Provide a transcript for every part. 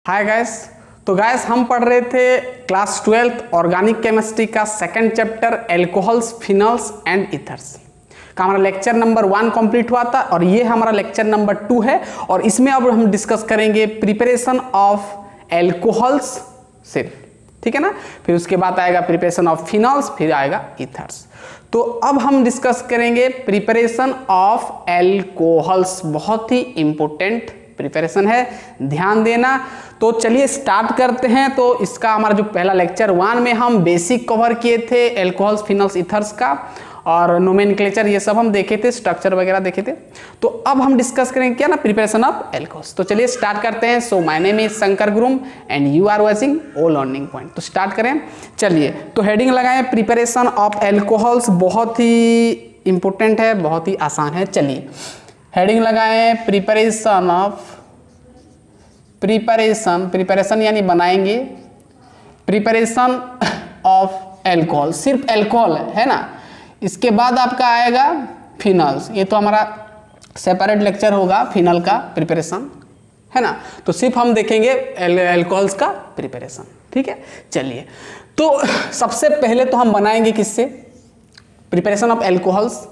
Hi guys. तो gas हम पढ़ रहे थे क्लास 12th ऑर्गेनिक केमिस्ट्री का second chapter alcohols, phenols and ethers का हमारा लेक्चर नंबर 1 कंप्लीट हुआ था और ये हमारा लेक्चर नंबर 2 है। और इसमें अब हम डिस्कस करेंगे प्रिपरेशन ऑफ एल्कोहल्स सिर्फ, ठीक है ना। फिर उसके बाद आएगा प्रिपरेशन ऑफ फिनॉल्स, फिर आएगा ईथर्स। तो अब हम डिस्कस करेंगे प्रिपरेशन ऑफ एल्कोहल्स। बहुत ही इंपॉर्टेंट प्रिपरेशन है, ध्यान देना। तो चलिए स्टार्ट करते हैं। तो इसका हमारा जो पहला लेक्चर 1 में हम बेसिक कवर किए थे एल्कोहल्स, फिनॉल्स, ईथर्स का, और नोमेनक्लेचर ये सब हम देखे थे, स्ट्रक्चर वगैरह देखे थे। तो अब हम डिस्कस करेंगे क्या ना, प्रिपरेशन ऑफ एल्कोहल्स। तो चलिए स्टार्ट करते हैं। So my name is Shankar Gurum and you are watching O learning point. तो स्टार्ट करें, चलिए। तो हेडिंग लगाएं प्रिपरेशन ऑफ एल्कोहल्स। बहुत ही इंपॉर्टेंट है, बहुत ही आसान है। चलिए हेडिंग लगाएं प्रिपरेशन ऑफ, प्रिपरेशन यानी बनाएंगे, प्रिपरेशन ऑफ एल्कोहल, सिर्फ एल्कोहल है ना। इसके बाद आपका आएगा फिनॉल्स, ये तो हमारा सेपरेट लेक्चर होगा फिनॉल का प्रिपरेशन, है ना। तो सिर्फ हम देखेंगे एल्कोहल्स का प्रिपरेशन, ठीक है। चलिए तो सबसे पहले तो हम बनाएंगे किससे, प्रिपरेशन ऑफ एल्कोहल्स।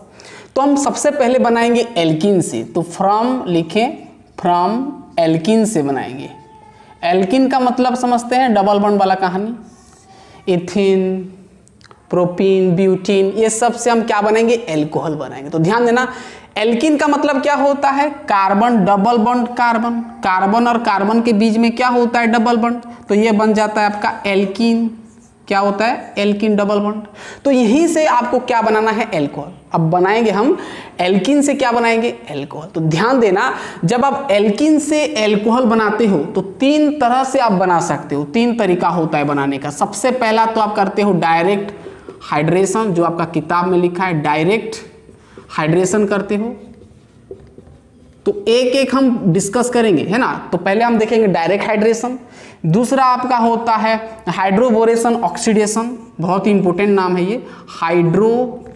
तो हम सबसे पहले बनाएंगे एल्कीन से। तो फ्रॉम लिखें, फ्रॉम एल्कीन से बनाएंगे। एल्कीन का मतलब समझते हैं, डबल बॉन्ड वाला कहानी। इथिन, प्रोपीन, ब्यूटीन, ये सब से हम क्या बनाएंगे, एल्कोहल बनाएंगे। तो ध्यान देना, एल्कीन का मतलब क्या होता है, carbon, double bond carbon, carbon और कार्बन के बीच में क्या होता है, डबल बॉन्ड। तो ये बन जाता है आपका एल्कीन। क्या होता है, एल्कीन, डबल बॉन्ड। तो यहीं से आपको क्या बनाना है, एल्कोहल। अब बनाएंगे हम एल्कीन से, क्या बनाएंगे, एल्कोहल। तो ध्यान देना, जब आप एल्कीन से एल्कोहल बनाते हो तो 3 तरह से आप बना सकते हो, 3 तरीका होता है बनाने का। सबसे पहला तो आप करते हो डायरेक्ट हाइड्रेशन, जो आपका किताब में लिखा है, डायरेक्ट हाइड्रेशन करते हो। तो एक एक हम डिस्कस करेंगे, है ना। तो पहले हम देखेंगे डायरेक्ट हाइड्रेशन। दूसरा आपका होता है हाइड्रोबोरेशन ऑक्सीडेशन, बहुत ही इंपॉर्टेंट नाम है ये, हाइड्रोबोरेशन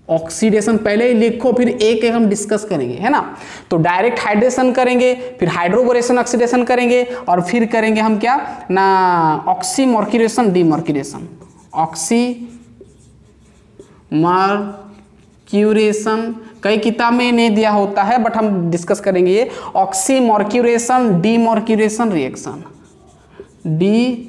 ऑक्सीडेशन। पहले ही लिखो, फिर एक एक हम डिस्कस करेंगे, है ना। तो डायरेक्ट हाइड्रेशन करेंगे, फिर हाइड्रोबोरेशन ऑक्सीडेशन करेंगे, और फिर करेंगे हम क्या ना, ऑक्सीमर्क्यूरेशन, डीमर्क्यूरेशन। ऑक्सीमर्क्यूरेशन कई किताब में नहीं दिया होता है, बट हम डिस्कस करेंगे ये ऑक्सीमर्क्यूरेशन, डीमर्क्यूरेशन रिएक्शन, डीमर्क्यूरेशन।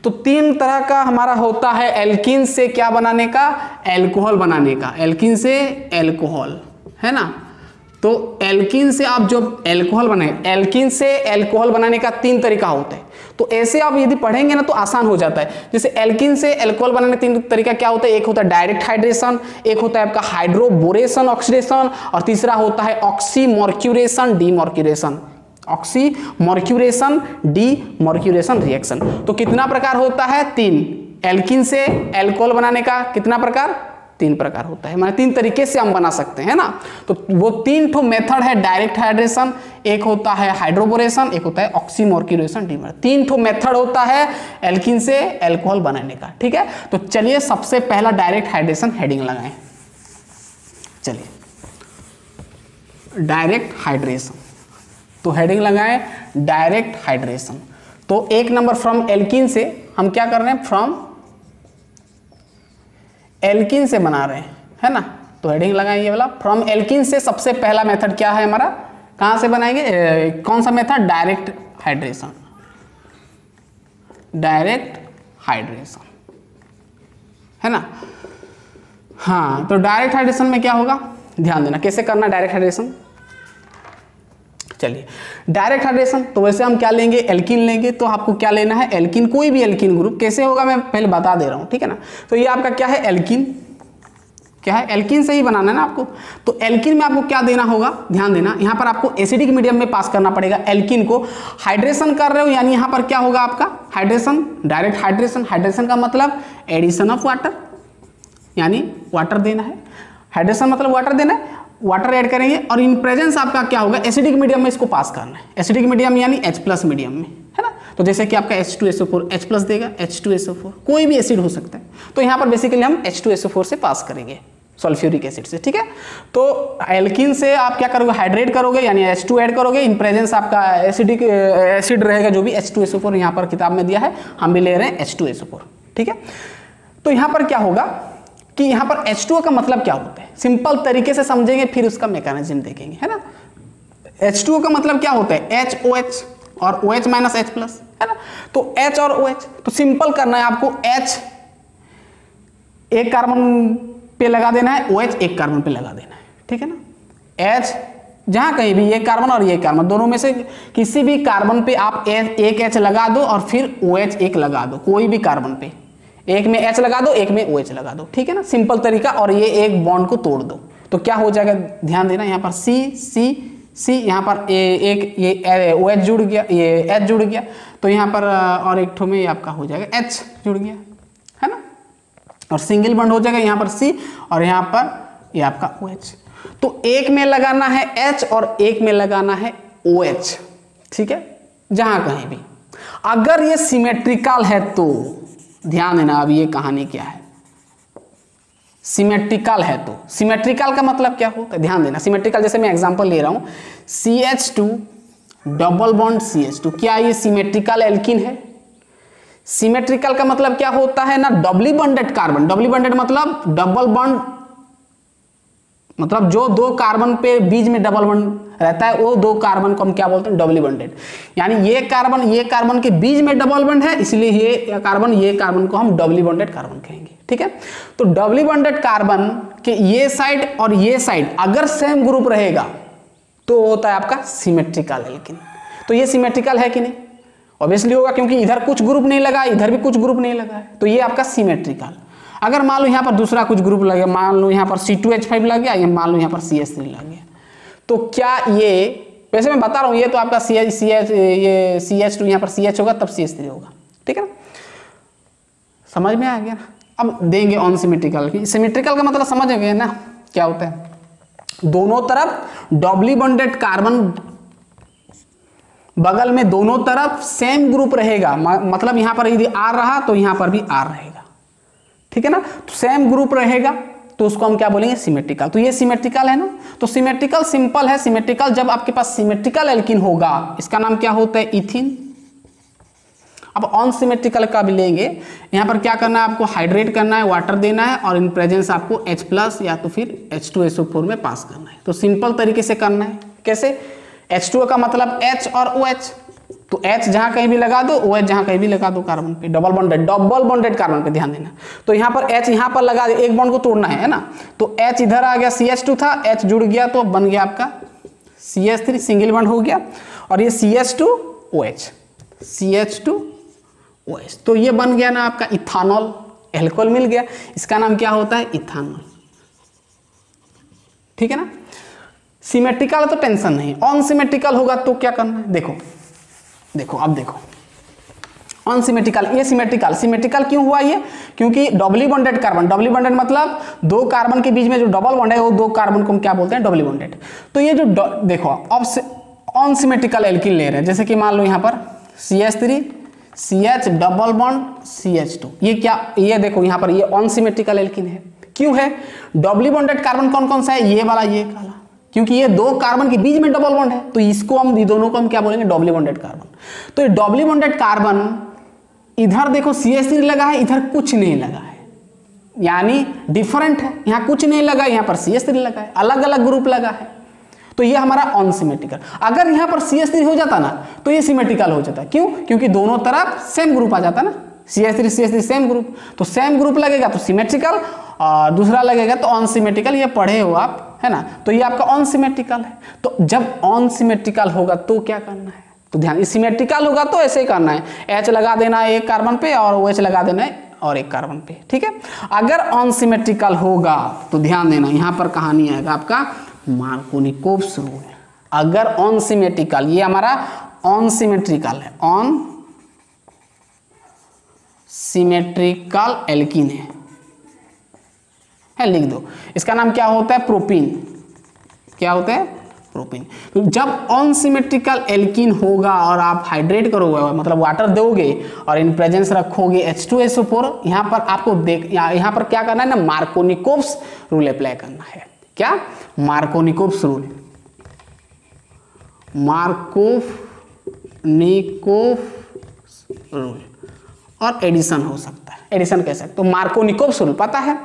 तो 3 तरह का हमारा होता है एल्कीन से क्या बनाने का, एल्कोहल बनाने का। एल्कीन से एल्कोहल, है ना। तो एल्कीन से आप जो एल्कोहल बनाए, एल्कीन से एल्कोहल बनाने का 3 तरीका होता है। तो ऐसे आप यदि पढ़ेंगे ना तो आसान हो जाता है। जैसे एल्कीन से एल्कोहल बनाने का 3 तरीका क्या होता है, एक होता है डायरेक्ट हाइड्रेशन, एक होता है आपका हाइड्रोबोरेशन ऑक्सीडेशन, और तीसरा होता है oxymercuration, demercuration. Oxymercuration, demercuration reaction. तो कितना प्रकार होता है, 3। एल्कीन से एल्कोहल बनाने का कितना प्रकार, 3 प्रकार होता है, माने 3 तरीके से हम बना सकते हैं ना। तो वो 3 ठो मेथड है, डायरेक्ट हाइड्रेशन, एक होता है हाइड्रोबोरेशन, एक होता है ऑक्सीमर्क्यूरेशन, डीमर्क्यूरेशन। 3 ठो मेथड होता है एल्कीन से एल्कोहल बनाने का, ठीक है। तो चलिए सबसे पहला डायरेक्ट हाइड्रेशन हेडिंग लगाएं। चलिए डायरेक्ट हाइड्रेशन, तो हेडिंग लगाएं डायरेक्ट हाइड्रेशन। तो 1 नंबर फ्रॉम एल्कीन से हम क्या कर रहे हैं, फ्रॉम एल्कीन से बना रहे हैं, है ना। तो हेडिंग लगाएं ये वाला, फ्रॉम एल्कीन से। सबसे पहला मेथड क्या है हमारा, कहां से बनाएंगे, कौन सा method, direct hydration, direct hydration, है ना। हाँ, तो डायरेक्ट हाइड्रेशन में क्या होगा, ध्यान देना कैसे करना डायरेक्ट हाइड्रेशन। चलिए डायरेक्ट हाइड्रेशन, तो वैसे हम क्या लेंगे, एल्कीन लेंगे। तो आपको क्या लेना है, एल्कीन, कोई भी एल्कीन ग्रुप। कैसे होगा मैं पहले बता दे रहा हूं, ठीक है ना। तो ये आपका क्या है, एल्कीन, क्या है, एल्कीन से ही बनाना है ना आपको। तो एल्कीन में आपको क्या देना होगा, ध्यान देना, यहाँ पर आपको एसिडिक मीडियम में पास करना पड़ेगा एल्कीन को। हाइड्रेशन कर रहे हो यानी यहाँ पर क्या होगा आपका हाइड्रेशन, डायरेक्ट हाइड्रेशन। हाइड्रेशन का मतलब एडिशन ऑफ वाटर, यानी वाटर देना है। हाइड्रेशन मतलब वाटर देना है, वाटर ऐड करेंगे, और इन प्रेजेंस आपका क्या होगा, एसिडिक मीडियम में इसको पास करना है। एसिडिक मीडियम यानी H+ मीडियम में, है ना। तो जैसे कि आपका H2SO4 H+ देगा, H2SO4 कोई भी एसिड हो सकता है। तो यहाँ पर बेसिकली हम H2SO4 से पास करेंगे सल्फ्यूरिक एसिड से, ठीक है। तो एल्कीन से आप क्या करोगे, हाइड्रेट करोगे यानी H2 ऐड करोगे, इन प्रेजेंस आपका एसिडिक एसिड रहेगा जो भी H2SO4 यहाँ पर किताब में दिया है, हम भी ले रहे हैं H2SO4, ठीक है। तो यहाँ पर क्या होगा कि यहाँ पर H2O का मतलब क्या होता है, सिंपल तरीके से समझेंगे फिर उसका मैकेनिज्म देखेंगे, है ना। H2O का मतलब क्या होता है, HOH और OH माइनस H+, है ना। तो H और OH, तो सिंपल करना है आपको, H एक कार्बन पे लगा देना है, OH एक कार्बन पे लगा देना है, ठीक है ना। H जहां कहीं भी ये कार्बन और ये कार्बन दोनों में से किसी भी कार्बन पे आप एक H लगा दो और फिर OH एक लगा दो, कोई भी कार्बन पे एक में H लगा दो, एक में OH लगा दो, ठीक है ना, सिंपल तरीका। और ये एक बॉन्ड को तोड़ दो तो क्या हो जाएगा, ध्यान देना, यहाँ पर C यहाँ पर एक ये OH जुड़ गया, ये H जुड़ गया, तो यहाँ पर और एक ठो में आपका हो जाएगा H जुड़ गया, है ना, और सिंगल बॉन्ड हो जाएगा यहाँ पर C और यहाँ पर ये आपका OH। तो एक में लगाना है H और एक में लगाना है OH, ठीक है, जहां कहीं भी। अगर ये सिमेट्रिकल है तो ध्यान देना, अब ये कहानी क्या है, सिमेट्रिकल है तो, सिमेट्रिकल का मतलब क्या होता है, ध्यान देना। सिमेट्रिकल जैसे मैं एग्जांपल ले रहा हूं, CH2 डबल बॉन्ड CH2, क्या ये सिमेट्रिकल एल्कीन है। सिमेट्रिकल का मतलब क्या होता है ना, doubly bonded carbon, doubly bonded मतलब डबल बॉन्ड, मतलब जो दो कार्बन पे बीच में डबल बॉन्ड रहता है वो दो कार्बन को हम क्या बोलते हैं, डबली बॉन्डेड। यानी ये कार्बन के बीच में डबल बॉन्ड है, इसलिए ये कार्बन को हम डबली बॉन्डेड कार्बन कहेंगे, ठीक है। तो डबली बॉन्डेड कार्बन के ये साइड और ये साइड अगर सेम ग्रुप रहेगा तो होता है आपका सिमेट्रिकल एल्कीन। तो ये सिमेट्रिकल है कि नहीं, ऑब्वियसली होगा, क्योंकि इधर कुछ ग्रुप नहीं लगा, इधर भी कुछ ग्रुप नहीं लगा है, तो ये आपका सिमेट्रिकल। अगर मान लो यहाँ पर दूसरा कुछ ग्रुप लगे, मान लो यहाँ पर C2H5 लग गया, या मान लो यहाँ पर CH3 लग गया, तो क्या ये, वैसे मैं बता रहा हूँ ये तो आपका ये CH2 यहाँ पर CH होगा तब CH3 होगा, ठीक है ना, समझ में आ गया ना। अब देंगे ऑन सिमेट्रिकल की, सिमेट्रिकल का मतलब समझ गए ना क्या होता है, दोनों तरफ डबली बॉन्डेड कार्बन, बगल में दोनों तरफ सेम ग्रुप रहेगा, मतलब यहाँ पर यदि R रहा तो यहाँ पर भी R रहेगा, ठीक है ना, तो सेम ग्रुप रहेगा तो उसको हम क्या बोलेंगे, सिमेट्रिकल। तो ये सिमेट्रिकल है ना, तो सिमेट्रिकल सिंपल है, सिमेट्रिकल जब आपके पास सिमेट्रिकल एल्कीन होगा इसका नाम क्या होता है, इथीन। अब ऑन सिमेट्रिकल का भी लेंगे, यहाँ पर क्या करना है आपको, हाइड्रेट करना है, वाटर देना है और इन प्रेजेंस आपको H+ या तो फिर H2SO4 में पास करना है। तो सिंपल तरीके से करना है, कैसे, H2O का मतलब H और OH, तो H जहां कहीं भी लगा दो, OH जहां कहीं भी लगा दो कार्बन पे, डबल बॉन्डेड कार्बन पे ध्यान देना। तो यहाँ पर H यहाँ पर लगा दे, एक बॉन्ड को तोड़ना है ना, तो H इधर आ गया, CH2 था, H जुड़ गया तो बन गया आपका CH3, सिंगल बॉन्ड हो गया, और ये CH2OH, CH2OH, तो ये बन गया ना आपका इथानॉल, एल्कोहल मिल गया, इसका नाम क्या होता है, इथानॉल, ठीक है ना। सिमेट्रिकल तो टेंशन नहीं, ऑन सिमेट्रिकल होगा तो क्या करना है, देखो अब देखो, ऑन सिमेट्रिकल, ये सिमेट्रिकल क्यों हुआ ये, क्योंकि doubly bonded carbon, doubly bonded मतलब दो कार्बन के बीच में जो डबल बॉन्ड है वो दो कार्बन को हम क्या बोलते हैं, डबली बॉन्डेड। तो ये जो देखो अब ऑन सिमेट्रिकल एल्कीन ले रहे हैं, जैसे कि मान लो यहाँ पर CH3 CH double bond CH2, ये क्या, ये देखो यहाँ पर ये ऑन सिमेट्रिकल एल्कीन है, क्यों है, डबली बॉन्डेड कार्बन कौन कौन सा है, ये वाला, ये काला, क्योंकि ये दो कार्बन के बीच में डबल बॉन्ड है, तो इसको हम, दोनों को हम क्या बोलेंगे, डबली बॉन्डेड कार्बन। तो ये डबली बॉन्डेड कार्बन, इधर देखो CH3 लगा है, इधर कुछ नहीं लगा है, यानी डिफरेंट है, यहाँ कुछ नहीं लगा, यहाँ पर CH3 लगा है, अलग अलग ग्रुप लगा है, तो ये हमारा ऑन सिमेट्रिकल। अगर यहाँ पर CH3 हो जाता ना तो ये सिमेट्रिकल हो जाता, क्यों, क्योंकि दोनों तरफ सेम ग्रुप आ जाता ना, CH3 सेम ग्रुप, तो सेम ग्रुप लगेगा तो सिमेट्रिकल, और दूसरा लगेगा तो ऑन सिमेट्रिकल, ये पढ़े हो आप, है ना, तो ये आपका ऑन सिमेट्रिकल है। तो जब ऑन सिमेट्रिकल होगा तो क्या करना है, तो ध्यान, सिमेट्रिकल होगा तो ऐसे ही करना है, H लगा देना है एक कार्बन पे और OH लगा देना है और एक कार्बन पे, ठीक है। अगर ऑन सिमेट्रिकल होगा तो ध्यान देना, यहाँ पर कहानी आएगा आपका मार्कोनिकोव्स रूल। अगर ऑन सिमेट्रिकल, ये हमारा ऑन सिमेट्रिकल है, ऑन सिमेट्रिकल एल्कीन है, लिख दो, इसका नाम क्या होता है, प्रोपीन, क्या होता है, प्रोपेन। तो जब अनसिमेट्रिकल एल्कीन होगा और आप हाइड्रेट करोगे मतलब वाटर दोगे और इन प्रेजेंस रखोगे H2SO4, यहाँ पर आपको यहाँ पर क्या करना है ना, मार्कोनिकोव्स रूल अप्लाई करना है। क्या? मार्कोनिकोव्स रूल, मार्कोनिकोव्स रूल, और एडिशन हो सकता है, एडिशन कह सकते हो। मार्कोनिकोव्स रूल पता है?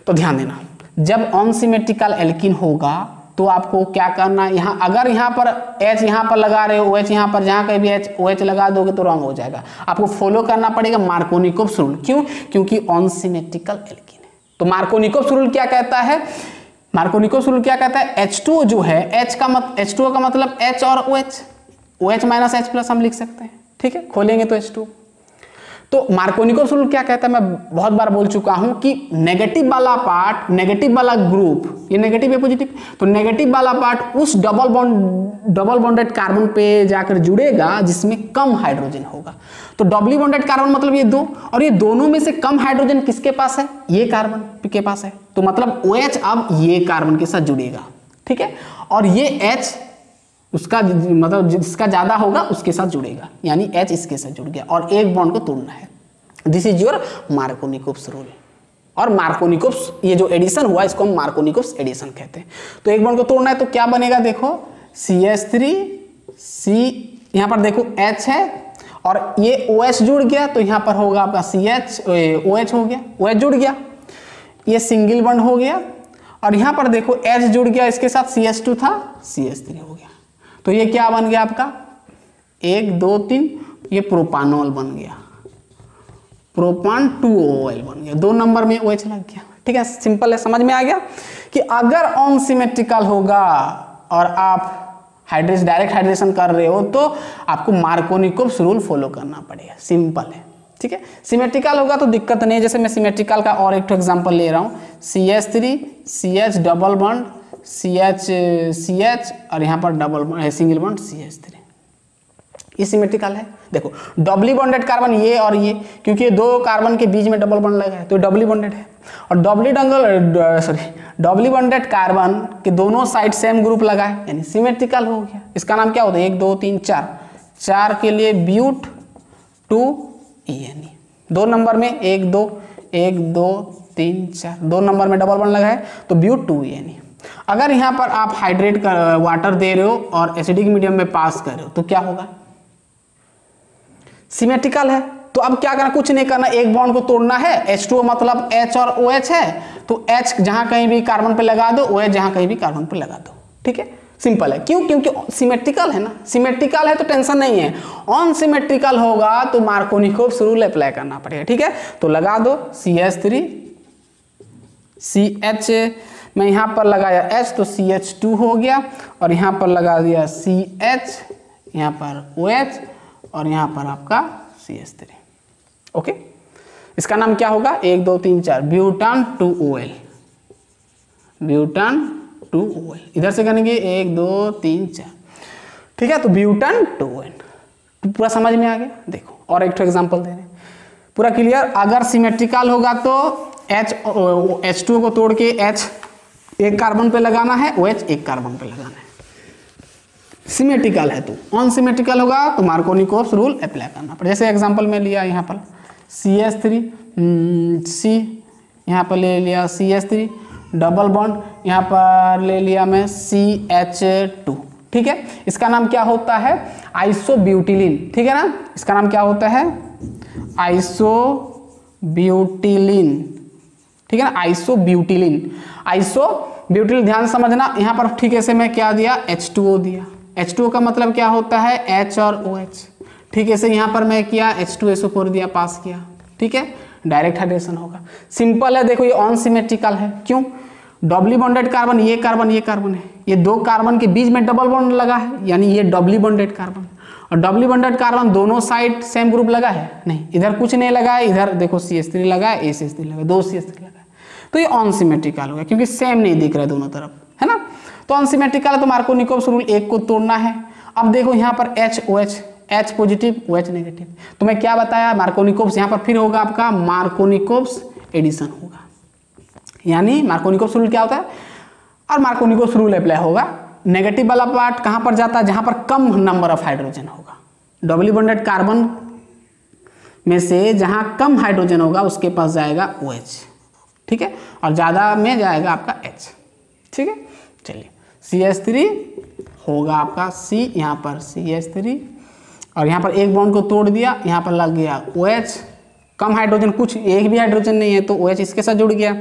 तो ध्यान देना, जब अनसिमेट्रिकल एल्कीन होगा तो आपको क्या करना है, यहाँ अगर यहाँ पर H यहाँ पर लगा रहे हो, OH यहाँ पर, जहाँ कहीं भी OH लगा दोगे तो रॉन्ग हो जाएगा। आपको फॉलो करना पड़ेगा मार्कोनिकोव्स रूल। क्यों? क्योंकि अनसिमेट्रिकल एल्कीन है। तो मार्कोनिकोव्स रूल क्या कहता है? मार्कोनिकोव्स रूल क्या कहता है? H2 जो है, H2O का मतलब H और OH, OH minus H plus हम लिख सकते हैं। ठीक है, खोलेंगे तो H2। तो मार्कोनिकोव्स रूल क्या कहता है, मैं बहुत बार बोल चुका हूं कि नेगेटिव वाला पार्ट, नेगेटिव वाला ग्रुप, ये नेगेटिव है पॉजिटिव, तो नेगेटिव वाला पार्ट उस डबल बॉन्डेड कार्बन पे जाकर जुड़ेगा जिसमें कम हाइड्रोजन होगा। तो डबली बॉन्डेड कार्बन मतलब ये दो, और ये दोनों में से कम हाइड्रोजन किसके पास है? ये कार्बन के पास है। तो मतलब OH अब ये कार्बन के साथ जुड़ेगा। ठीक है, और ये H उसका मतलब जिसका ज्यादा होगा उसके साथ जुड़ेगा, यानी H इसके साथ जुड़ गया और एक बॉन्ड को तोड़ना है। This is your Markovnikov's rule. और मार्कोनिकोव्स ये जो एडिशन हुआ इसको हम मार्कोनिकोव्स एडिशन कहते हैं। तो एक बॉन्ड को तोड़ना है तो क्या बनेगा, देखो CH3C, यहाँ पर देखो H है और ये OH जुड़ गया तो यहाँ पर होगा आपका OH हो गया, OH जुड़ गया, ये सिंगल बॉन्ड हो गया, और यहाँ पर देखो H जुड़ गया, इसके साथ CH2 था, CH3 हो गया। तो ये क्या बन गया आपका 1 2 3, ये प्रोपानॉल बन गया, प्रोपान 2OL बन गया, 2 नंबर में OH लग गया। ठीक है, सिंपल है, समझ में आ गया कि अगर अनसिमेट्रिकल होगा और आप डायरेक्ट हाइड्रेशन कर रहे हो तो आपको मार्कोनिकोव्स रूल फॉलो करना पड़ेगा। सिंपल है। ठीक है, सिमेट्रिकल होगा तो दिक्कत नहीं है। जैसे मैं सिमेट्रिकल का और एक एग्जांपल ले रहा हूँ, CH3 CH double bond CH और यहाँ पर डबल सिंगल बॉन्ड CH3, ये सिमेट्रिकल है। देखो डबली बॉन्डेड कार्बन ये और ये, क्योंकि ये दो कार्बन के बीच में डबल बॉन्ड लगा है तो डबली बॉन्डेड है, और डबली बॉन्डेड कार्बन के दोनों साइड सेम ग्रुप लगा है, यानी सिमेट्रिकल हो गया। इसका नाम क्या होता है? 1 2 3 4, 4 के लिए ब्यूट 2ENE, 2 नंबर में 1 2 3 4, 2 नंबर में डबल बॉन्ड लगा है तो ब्यूट 2ENE। अगर यहाँ पर आप हाइड्रेट कर वाटर दे रहे हो और एसिडिक मीडियम में पास कर रहे हो तो क्या होगा? सिमेट्रिकल है। तो अब क्या करना, कुछ नहीं करना, एक बॉन्ड को तोड़ना है। H2O मतलब H और OH है तो H जहां कहीं भी कार्बन पे लगा दो, OH जहां कहीं भी कार्बन पे लगा दो। ठीक है, सिंपल है। क्यों? क्योंकि सिमेट्रिकल है ना, सिमेट्रिकल है तो टेंशन नहीं है। अनसिमेट्रिकल होगा तो मार्कोनिकोव्स रूल अप्लाई करना पड़ेगा। ठीक है, तो लगा दो CH3 CH मैं यहाँ पर लगाया H तो CH2 हो गया, और यहाँ पर लगा दिया CH, यहाँ पर OH और यहाँ पर आपका CH3। ओके, इसका नाम क्या होगा? 1 2 3 4 ब्यूटान 2OL, ब्यूटान 2OL। इधर से करेंगे 1 2 3 4। ठीक है, तो ब्यूटान 2OL पूरा समझ में आ गया। देखो और एक एग्जांपल दे रहे हैं, पूरा क्लियर। अगर सिमेट्रिकल होगा तो H2O को तोड़ के H एक कार्बन पे लगाना है, OH एक कार्बन पे लगाना है। सिमेट्रिकल है तो, अनसिमेट्रिकल होगा तो मार्कोनिकोव्स रूल अप्लाई करना पड़ेगा। जैसे एग्जांपल में लिया यहाँ पर CH3 C, यहाँ पर ले लिया CH3 डबल बॉन्ड, यहाँ पर ले लिया मैं CH2। ठीक है, इसका नाम क्या होता है? आइसोब्यूटिलीन। ठीक है ना, इसका नाम क्या होता है? आइसोब्यूटिलीन। ठीक है ना, आइसोब्यूटिलीन। आइसोब्यूटिलीन ध्यान समझना, यहाँ पर ठीक है से मैं क्या दिया? H2O दिया। H2O का मतलब क्या होता है? H और OH। ठीक है से यहाँ पर मैं किया H2SO4 दिया, पास किया। ठीक है, डायरेक्ट हाइड्रेशन होगा। सिंपल है। देखो ये अनसिमेट्रिकल है, क्यों? डबली बॉन्डेड कार्बन, ये कार्बन है, ये दो कार्बन के बीच में डबल बॉन्ड लगा है, यानी ये डबली बॉन्डेड कार्बन। और डबली बॉन्डेड कार्बन दोनों साइड सेम ग्रुप लगा है? नहीं, इधर कुछ नहीं लगा है, इधर देखो CH3 लगा है, CH3 लगा है, 2 CH3 लगा है, तो ये अनसिमेट्रिकल हो गया क्योंकि सेम नहीं दिख रहा है दोनों तरफ, है ना। तो अनसिमेट्रिकल है तो मार्कोनिकोव्स रूल 1 को तोड़ना है। अब देखो यहाँ पर HOH, H positive OH negative, तो मैं क्या बताया? मार्कोनिकोव्स, यहाँ पर फिर होगा आपका मार्कोनिकोव्स एडिशन होगा, यानी मार्कोनिकोव्स रूल क्या होता है और मार्कोनिकोव्स रूल अप्लाई होगा नेगेटिव वाला पार्ट कहाँ पर जाता है, जहाँ पर कम नंबर ऑफ हाइड्रोजन होगा। डबली बॉन्डेड कार्बन में से जहाँ कम हाइड्रोजन होगा उसके पास जाएगा OH, ठीक है, और ज़्यादा में जाएगा आपका H, ठीक है। चलिए CH3 होगा आपका C, यहाँ पर CH3, और यहाँ पर एक बॉन्ड को तोड़ दिया, यहाँ पर लग गया OH, कम हाइड्रोजन, कुछ एक भी हाइड्रोजन नहीं है तो OH इसके साथ जुड़ गया,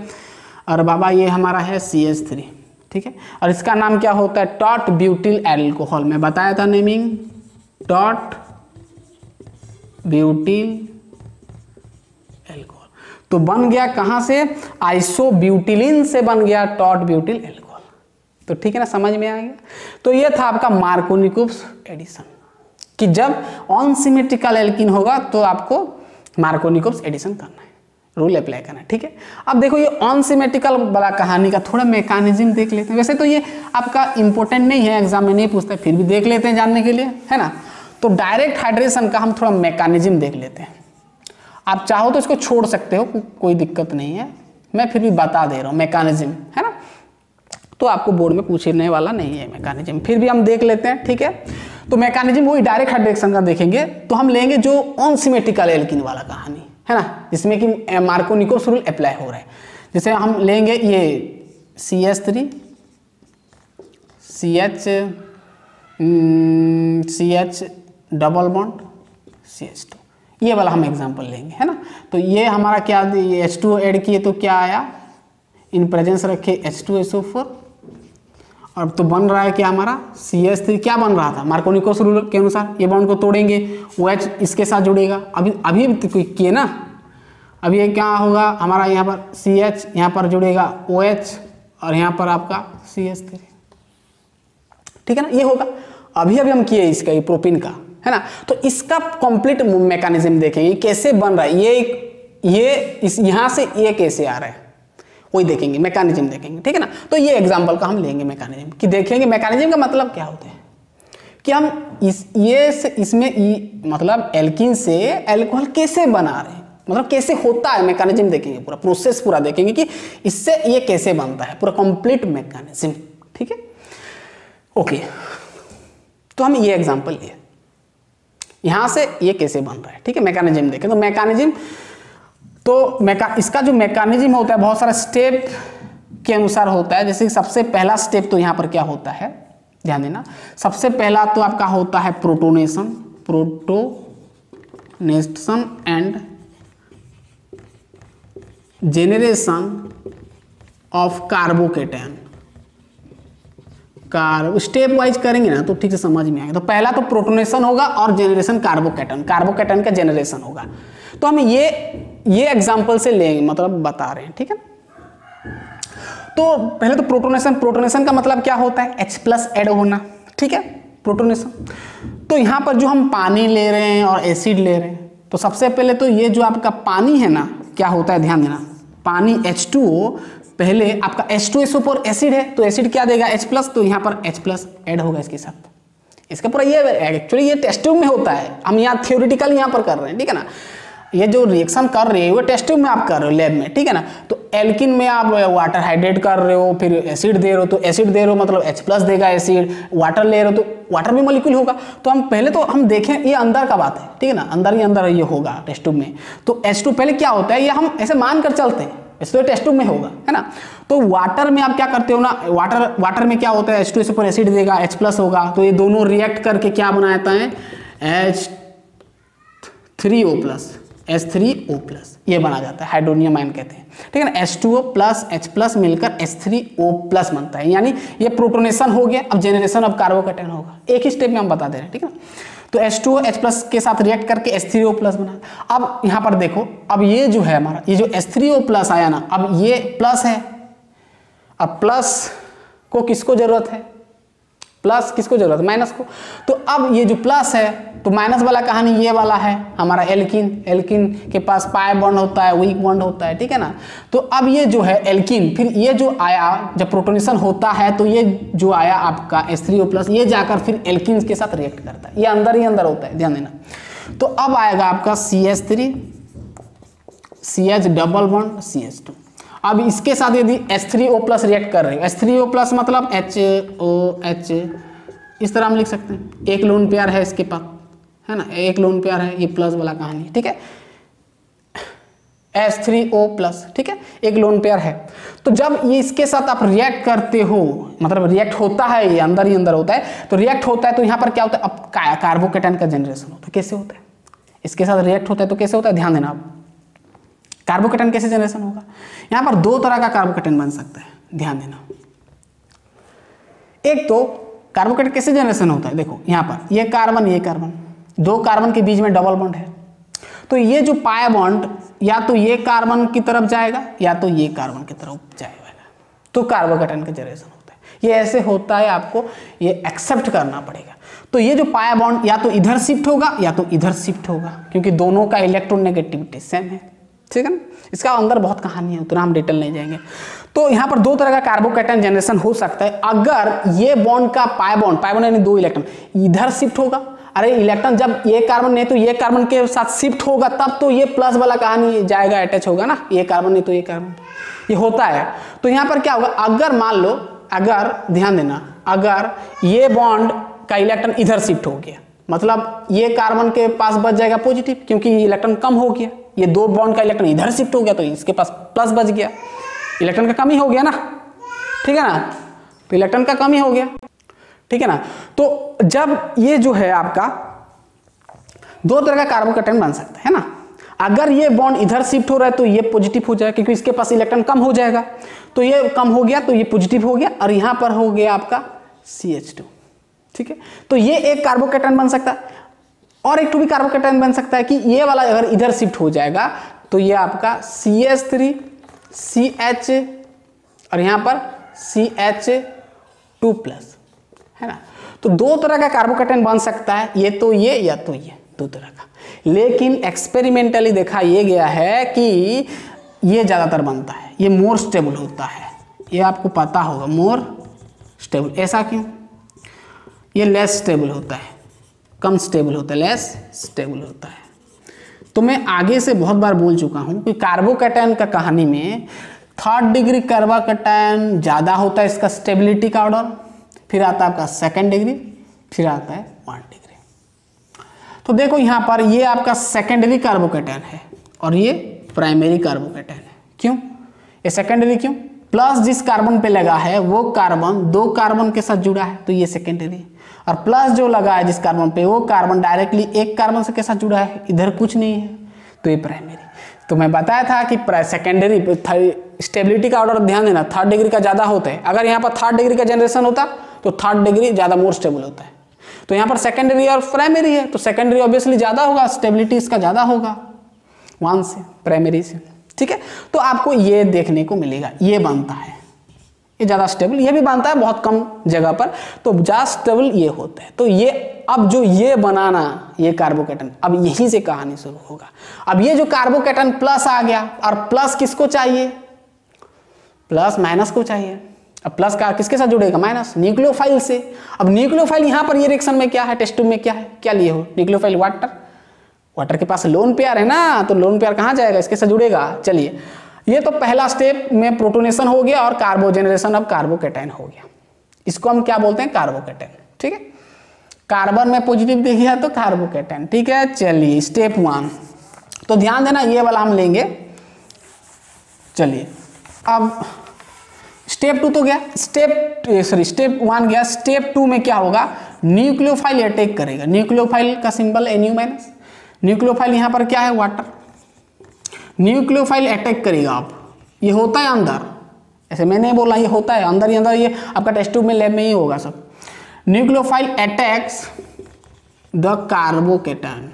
और बाबा ये हमारा है CH3, ठीक है। और इसका नाम क्या होता है, टॉट ब्यूटिल एल्कोहल। मैं बताया था नेमिंग, टॉट ब्यूटिल एल्कोहल। तो बन गया कहाँ से, आइसोब्यूटिलिन से बन गया टॉट ब्यूटिल एल्कोहल। तो ठीक है ना, समझ में आ गया। तो ये था आपका मार्कोनिकुस एडिशन, कि जब अनसिमेट्रिकल एल्कीन होगा तो आपको मार्कोनिकुस एडिशन करना है, रूल अप्लाई करना है, ठीक है। अब देखो ये अनसिमेट्रिकल वाला कहानी का थोड़ा मैकेनिज्म देख लेते हैं। वैसे तो ये आपका इंपॉर्टेंट नहीं है, एग्जाम में नहीं पूछता, फिर भी देख लेते हैं जानने के लिए, है ना। तो डायरेक्ट हाइड्रेशन का हम थोड़ा मैकेनिज्म देख लेते हैं। आप चाहो तो इसको छोड़ सकते हो, कोई दिक्कत नहीं है, मैं फिर भी बता दे रहा हूँ मैकेनिज्म, है ना। तो आपको बोर्ड में पूछने वाला नहीं है मैकेनिज्म, फिर भी हम देख लेते हैं, ठीक है। तो मैकेनिज्म वही डायरेक्ट हाइड्रेशन का देखेंगे। तो हम लेंगे जो अनसिमेट्रिकल एल्कीन वाला कहानी, है ना, जिसमें कि मार्कोनिकुस रूल अप्लाई हो रहा है। जैसे हम लेंगे ये CH3, CH double bond CH2, ये वाला हम एग्जांपल लेंगे, है ना। तो ये हमारा क्या, ये H2 ऐड किए तो क्या आया, इन प्रेजेंस रखे H2SO4, और तो बन रहा है क्या हमारा CH3, क्या बन रहा था मार्कोनिकुस रूल के अनुसार, ये बॉन्ड को तोड़ेंगे OH इसके साथ जुड़ेगा, अभी तो किए ना, अब ये क्या होगा हमारा, यहाँ पर CH, यहाँ पर जुड़ेगा OH, और यहाँ पर आपका CH3, ठीक है ना, ये होगा। अभी हम किए इसका, ये प्रोपीन का, है ना। तो इसका कंप्लीट मैकेनिज्म देखेंगे कैसे बन रहा है, ये इस यहाँ से ये कैसे आ रहा है, वही देखेंगे, मैकेनिज्म देखेंगे, ठीक है ना। तो ये एग्जांपल का हम लेंगे मैकेनिज्म, कि देखेंगे मैकेनिज्म का मतलब क्या होता है, कि हम इसमें मतलब एल्कीन से एल्कोहल कैसे बना रहे हैं, मतलब कैसे होता है, मैकेनिज्म देखेंगे, पूरा प्रोसेस पूरा देखेंगे कि इससे ये कैसे बनता है, पूरा कंप्लीट मैकेनिज्म, ठीक है। ओके, तो हम ये एग्जांपल लिए, यहाँ से ये कैसे बन रहा है, ठीक है, मैकेनिज्म देखें। तो मैकेनिज्म, तो इसका जो मैकेनिज्म होता है बहुत सारा स्टेप के अनुसार होता है। जैसे सबसे पहला स्टेप तो यहाँ पर क्या होता है, ध्यान देना, सबसे पहला तो आपका होता है protonation and generation of कार्बोकेटन। Step wise करेंगे ना तो ठीक से समझ में आएगा। तो पहला तो प्रोटोनेशन होगा और जेनरेशन कार्बोकेटन का जेनरेशन होगा। तो हम ये एग्जांपल से लेंगे, मतलब बता रहे हैं, ठीक है। तो पहले तो प्रोटोनेशन का मतलब क्या होता है, H+ ऐड होना, ठीक है, प्रोटोनेशन। तो यहाँ पर जो हम पानी ले रहे हैं और एसिड ले रहे हैं, तो सबसे पहले तो ये जो आपका पानी है ना, क्या होता है, ध्यान देना, पानी H2O, पहले आपका H2SO4 एसिड है, तो एसिड क्या देगा, H+, तो यहाँ पर H+ ऐड होगा इसके साथ। इसका पूरा ये एक्चुअली ये टेस्ट ट्यूब में होता है, हम यहाँ थियोरिटिकल यहाँ पर कर रहे हैं, ठीक है ना। ये जो रिएक्शन कर रहे हो वो टेस्ट ट्यूब में आप कर रहे हो, लैब में, ठीक है ना। तो एल्किन में आप वाटर हाइड्रेट कर रहे हो, फिर एसिड दे रहे हो, तो एसिड दे रहे हो मतलब H+ देगा एसिड, वाटर ले रहे हो तो वाटर भी मॉलिक्यूल होगा। तो हम पहले तो हम देखें, ये अंदर का बात है, ठीक है ना, अंदर ही अंदर ये होगा टेस्ट ट्यूब में। तो H2 पहले क्या होता है, ये हम ऐसे मान कर चलते हैं, इसलिए टेस्ट ट्यूब में होगा, है ना। तो वाटर में आप क्या करते हो ना, वाटर में क्या होता है, H2SO4 एसिड देगा, H+ होगा, तो ये दोनों रिएक्ट करके क्या बनाता है, H3O+, ये बना जाता है, हाइड्रोनियम आयन कहते हैं, ठीक है ना। H2O+ H+ मिलकर H3O+ बनता है, यानी ये प्रोटोनेशन हो गया। अब जेनरेशन ऑफ कार्बोकेटन होगा, एक ही स्टेप में हम बता दे रहे हैं, ठीक है ना। तो H2O H+ के साथ रिएक्ट करके H3O+ बना। अब यहाँ पर देखो, अब ये जो है हमारा, ये जो H3O+ आया ना, अब ये प्लस है, अब प्लस को किसको जरूरत है, प्लस किसको जरूरत है, माइनस को। तो अब ये जो प्लस है, तो माइनस वाला कहानी ये वाला है हमारा एल्किन के पास पाई बॉन्ड होता है, वीक बॉन्ड होता है, ठीक है ना। तो अब ये जो है एल्किन, फिर ये जो आया जब प्रोटोनेशन होता है, तो ये जो आया आपका H3O+, ये जाकर फिर एल्किन के साथ रिएक्ट करता है, ये अंदर ही अंदर होता है, ध्यान देना। तो अब आएगा आपका CH3 CH double bond CH2। अब इसके साथ यदि H3O+ रिएक्ट कर रहे हो, H3O+ मतलब HOH, इस तरह हम लिख सकते हैं, एक लोन पेयर है इसके पास, है ना, एक लोन पेयर है, ये प्लस वाला कहानी, ठीक है, H3O+, ठीक है, एक लोन पेयर है। तो जब ये इसके साथ आप रिएक्ट करते हो, मतलब रिएक्ट होता है, ये अंदर ही अंदर होता है, तो रिएक्ट होता है तो यहाँ पर क्या होता है, अब कार्बोकेटाइन का जनरेशन होता है। कैसे होता है, इसके साथ रिएक्ट होता है तो कैसे होता है, ध्यान देना आप, कार्बोकेटाइन कैसे जनरेशन होगा। यहाँ पर दो तरह का कार्बोकेटाइन बन सकता है, ध्यान देना। एक तो कार्बोकेटाइन कैसे जनरेशन होता है, देखो यहाँ पर ये कार्बन, दो कार्बन के बीच में डबल बॉन्ड है, तो ये जो पाई बॉन्ड या तो ये कार्बन की तरफ जाएगा या तो ये कार्बन की तरफ जाएगा, तो कार्बोकेटाइन का जनरेशन होता है। ये ऐसे होता है, आपको ये एक्सेप्ट करना पड़ेगा। तो ये जो पाई बॉन्ड या तो इधर शिफ्ट होगा या तो इधर शिफ्ट होगा, क्योंकि दोनों का इलेक्ट्रोनेगेटिविटी सेम है, ठीक है ना। इसका अंदर बहुत कहानी है, उतना हम डिटेल नहीं जाएंगे। तो यहाँ पर दो तरह का कार्बोकेटाइन जनरेशन हो सकता है। अगर ये बॉन्ड का पाई बॉन्ड यानी दो इलेक्ट्रॉन इधर शिफ्ट होगा, अरे इलेक्ट्रॉन जब ये कार्बन नहीं तो ये कार्बन के साथ शिफ्ट होगा, तब तो ये प्लस वाला कहानी जाएगा, अटैच होगा ना, ये कार्बन नहीं तो ये कार्बन, ये होता है। तो यहाँ पर क्या होगा, अगर मान लो, अगर ध्यान देना, अगर ये बॉन्ड का इलेक्ट्रॉन इधर शिफ्ट हो गया, मतलब ये कार्बन के पास बच जाएगा पॉजिटिव, क्योंकि इलेक्ट्रॉन कम हो गया। ये दो बॉन्ड का इलेक्ट्रॉन इधर शिफ्ट हो गया तो इसके पास प्लस बच गया, इलेक्ट्रॉन का कमी हो गया ना, ठीक है ना, तो इलेक्ट्रॉन का कमी हो गया, ठीक है ना। तो जब ये जो है आपका दो तरह का कार्बोकेटाइन बन सकता है ना, अगर ये बॉन्ड इधर शिफ्ट हो रहा है तो ये पॉजिटिव हो जाएगा, क्योंकि इसके पास इलेक्ट्रॉन कम हो जाएगा, तो ये कम हो गया तो ये पॉजिटिव हो गया, और यहां पर हो गया आपका CH2, ठीक है। तो ये एक कार्बोकेटाइन बन सकता है। और एक भी कार्बोकेटाइन बन सकता है कि ये वाला अगर इधर शिफ्ट हो जाएगा तो ये आपका CH3 CH और यहां पर CH2+, है ना। तो दो तरह का कार्बोकेटाइन बन सकता है, ये तो ये या तो ये, दो तरह का। लेकिन एक्सपेरिमेंटली देखा ये गया है कि ये ज़्यादातर बनता है, ये मोर स्टेबल होता है, ये आपको पता होगा, मोर स्टेबल। ऐसा क्यों, ये लेस स्टेबल होता है, कम स्टेबल होता है, लेस स्टेबल होता है। तो मैं आगे से बहुत बार बोल चुका हूँ कि कार्बोकेटाइन का कहानी में 3rd डिग्री कार्बोकेटाइन ज़्यादा होता है, इसका स्टेबिलिटी का ऑर्डर, फिर आता है आपका 2nd डिग्री, फिर आता है 1 डिग्री। तो देखो यहाँ पर ये आपका सेकेंडरी कार्बोकेटाइन है और ये प्राइमरी कार्बोकेटाइन है। क्यों ये सेकेंडरी, क्यों, प्लस जिस कार्बन पे लगा है वो कार्बन दो कार्बन के साथ जुड़ा है तो ये सेकेंडरी, और प्लस जो लगा है जिस कार्बन पे वो कार्बन डायरेक्टली एक कार्बन से के साथ जुड़ा है, इधर कुछ नहीं है, तो ये प्राइमरी। तो मैं बताया था कि सेकेंडरी स्टेबिलिटी का ऑर्डर ध्यान देना, 3rd डिग्री का ज़्यादा होता है। अगर यहाँ पर 3rd डिग्री का जनरेशन होता तो 3rd डिग्री ज़्यादा मोर स्टेबल होता है। तो यहाँ पर सेकेंडरी और प्राइमरी है, तो सेकेंडरी ऑब्वियसली ज़्यादा होगा, स्टेबिलिटी इसका ज़्यादा होगा 1 से, प्राइमरी से, ठीक है। तो आपको ये देखने को मिलेगा, ये बनता है, ये ज़्यादा स्टेबल, ये भी बनता है बहुत कम जगह पर, तो ज़्यादा स्टेबल ये होता है। तो ये अब जो ये बनाना ये कार्बोकेटाइन, अब यहीं से कहानी शुरू होगा। अब ये जो कार्बोकेटाइन प्लस आ गया, और प्लस किसको चाहिए, प्लस माइनस को चाहिए। अब प्लस का किसके साथ जुड़ेगा, माइनस, न्यूक्लियोफाइल से। अब न्यूक्लियोफाइल यहाँ पर ये रिएक्शन में क्या है, टेस्ट ट्यूब में क्या है, क्या लिए हो, न्यूक्लियोफाइल वाटर, वाटर के पास लोन पेयर है ना, तो लोन पेयर कहाँ जाएगा, इसके साथ जुड़ेगा। चलिए, ये तो पहला स्टेप में प्रोटोनेशन हो गया और कार्बोजेनरेशन अब कार्बोकेटाइन हो गया, इसको हम क्या बोलते हैं, कार्बोकेटाइन, ठीक है। कार्बन में पॉजिटिव दिख गया तो कार्बोकेटाइन, ठीक है। चलिए स्टेप 1, तो ध्यान देना ये वाला हम लेंगे। चलिए अब स्टेप 2 तो गया, स्टेप 1 गया। स्टेप 2 में क्या होगा, न्यूक्लियोफाइल अटैक करेगा। न्यूक्लियोफाइल का सिंबल Nu-। न्यूक्लियोफाइल यहाँ पर क्या है, वाटर। न्यूक्लियोफाइल अटैक करेगा। अब ये होता है अंदर, ऐसे मैं नहीं बोल रहा, ये होता है अंदर ही अंदर, ये आपका टेस्ट ट्यूब में लैब में ही होगा सब। Nucleophile attacks the carbocation,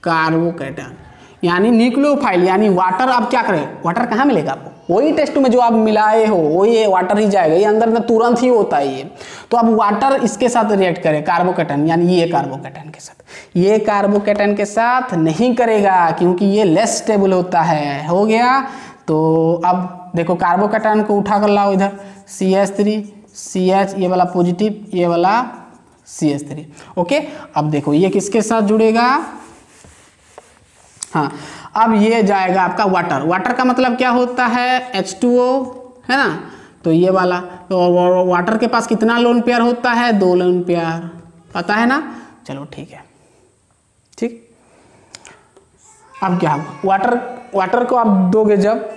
carbocation यानी न्यूक्लियोफाइल यानी वाटर। आप क्या करें, वाटर कहाँ मिलेगा आपको, वही टेस्ट में जो आप मिलाए हो वही वाटर ही जाएगा, ये अंदर में तुरंत ही होता है ये। तो अब वाटर इसके साथ रिएक्ट करे, कार्बोकेटाइन यानी ये कार्बोकेटाइन के साथ, ये कार्बोकेटाइन के साथ नहीं करेगा क्योंकि ये लेस स्टेबल होता है। हो गया, तो अब देखो कार्बोकेटाइन को उठा कर लाओ इधर, CH3 CH, ये वाला पॉजिटिव, ये वाला CH3, ओके। अब देखो ये किसके साथ जुड़ेगा, हाँ, अब ये जाएगा आपका वाटर। वाटर का मतलब क्या होता है, H2O, है ना। तो ये वाला, तो वाटर के पास कितना लोन पेयर होता है, 2 लोन पेयर, पता है ना। चलो ठीक है, ठीक। अब क्या होगा, वाटर को आप दोगे जब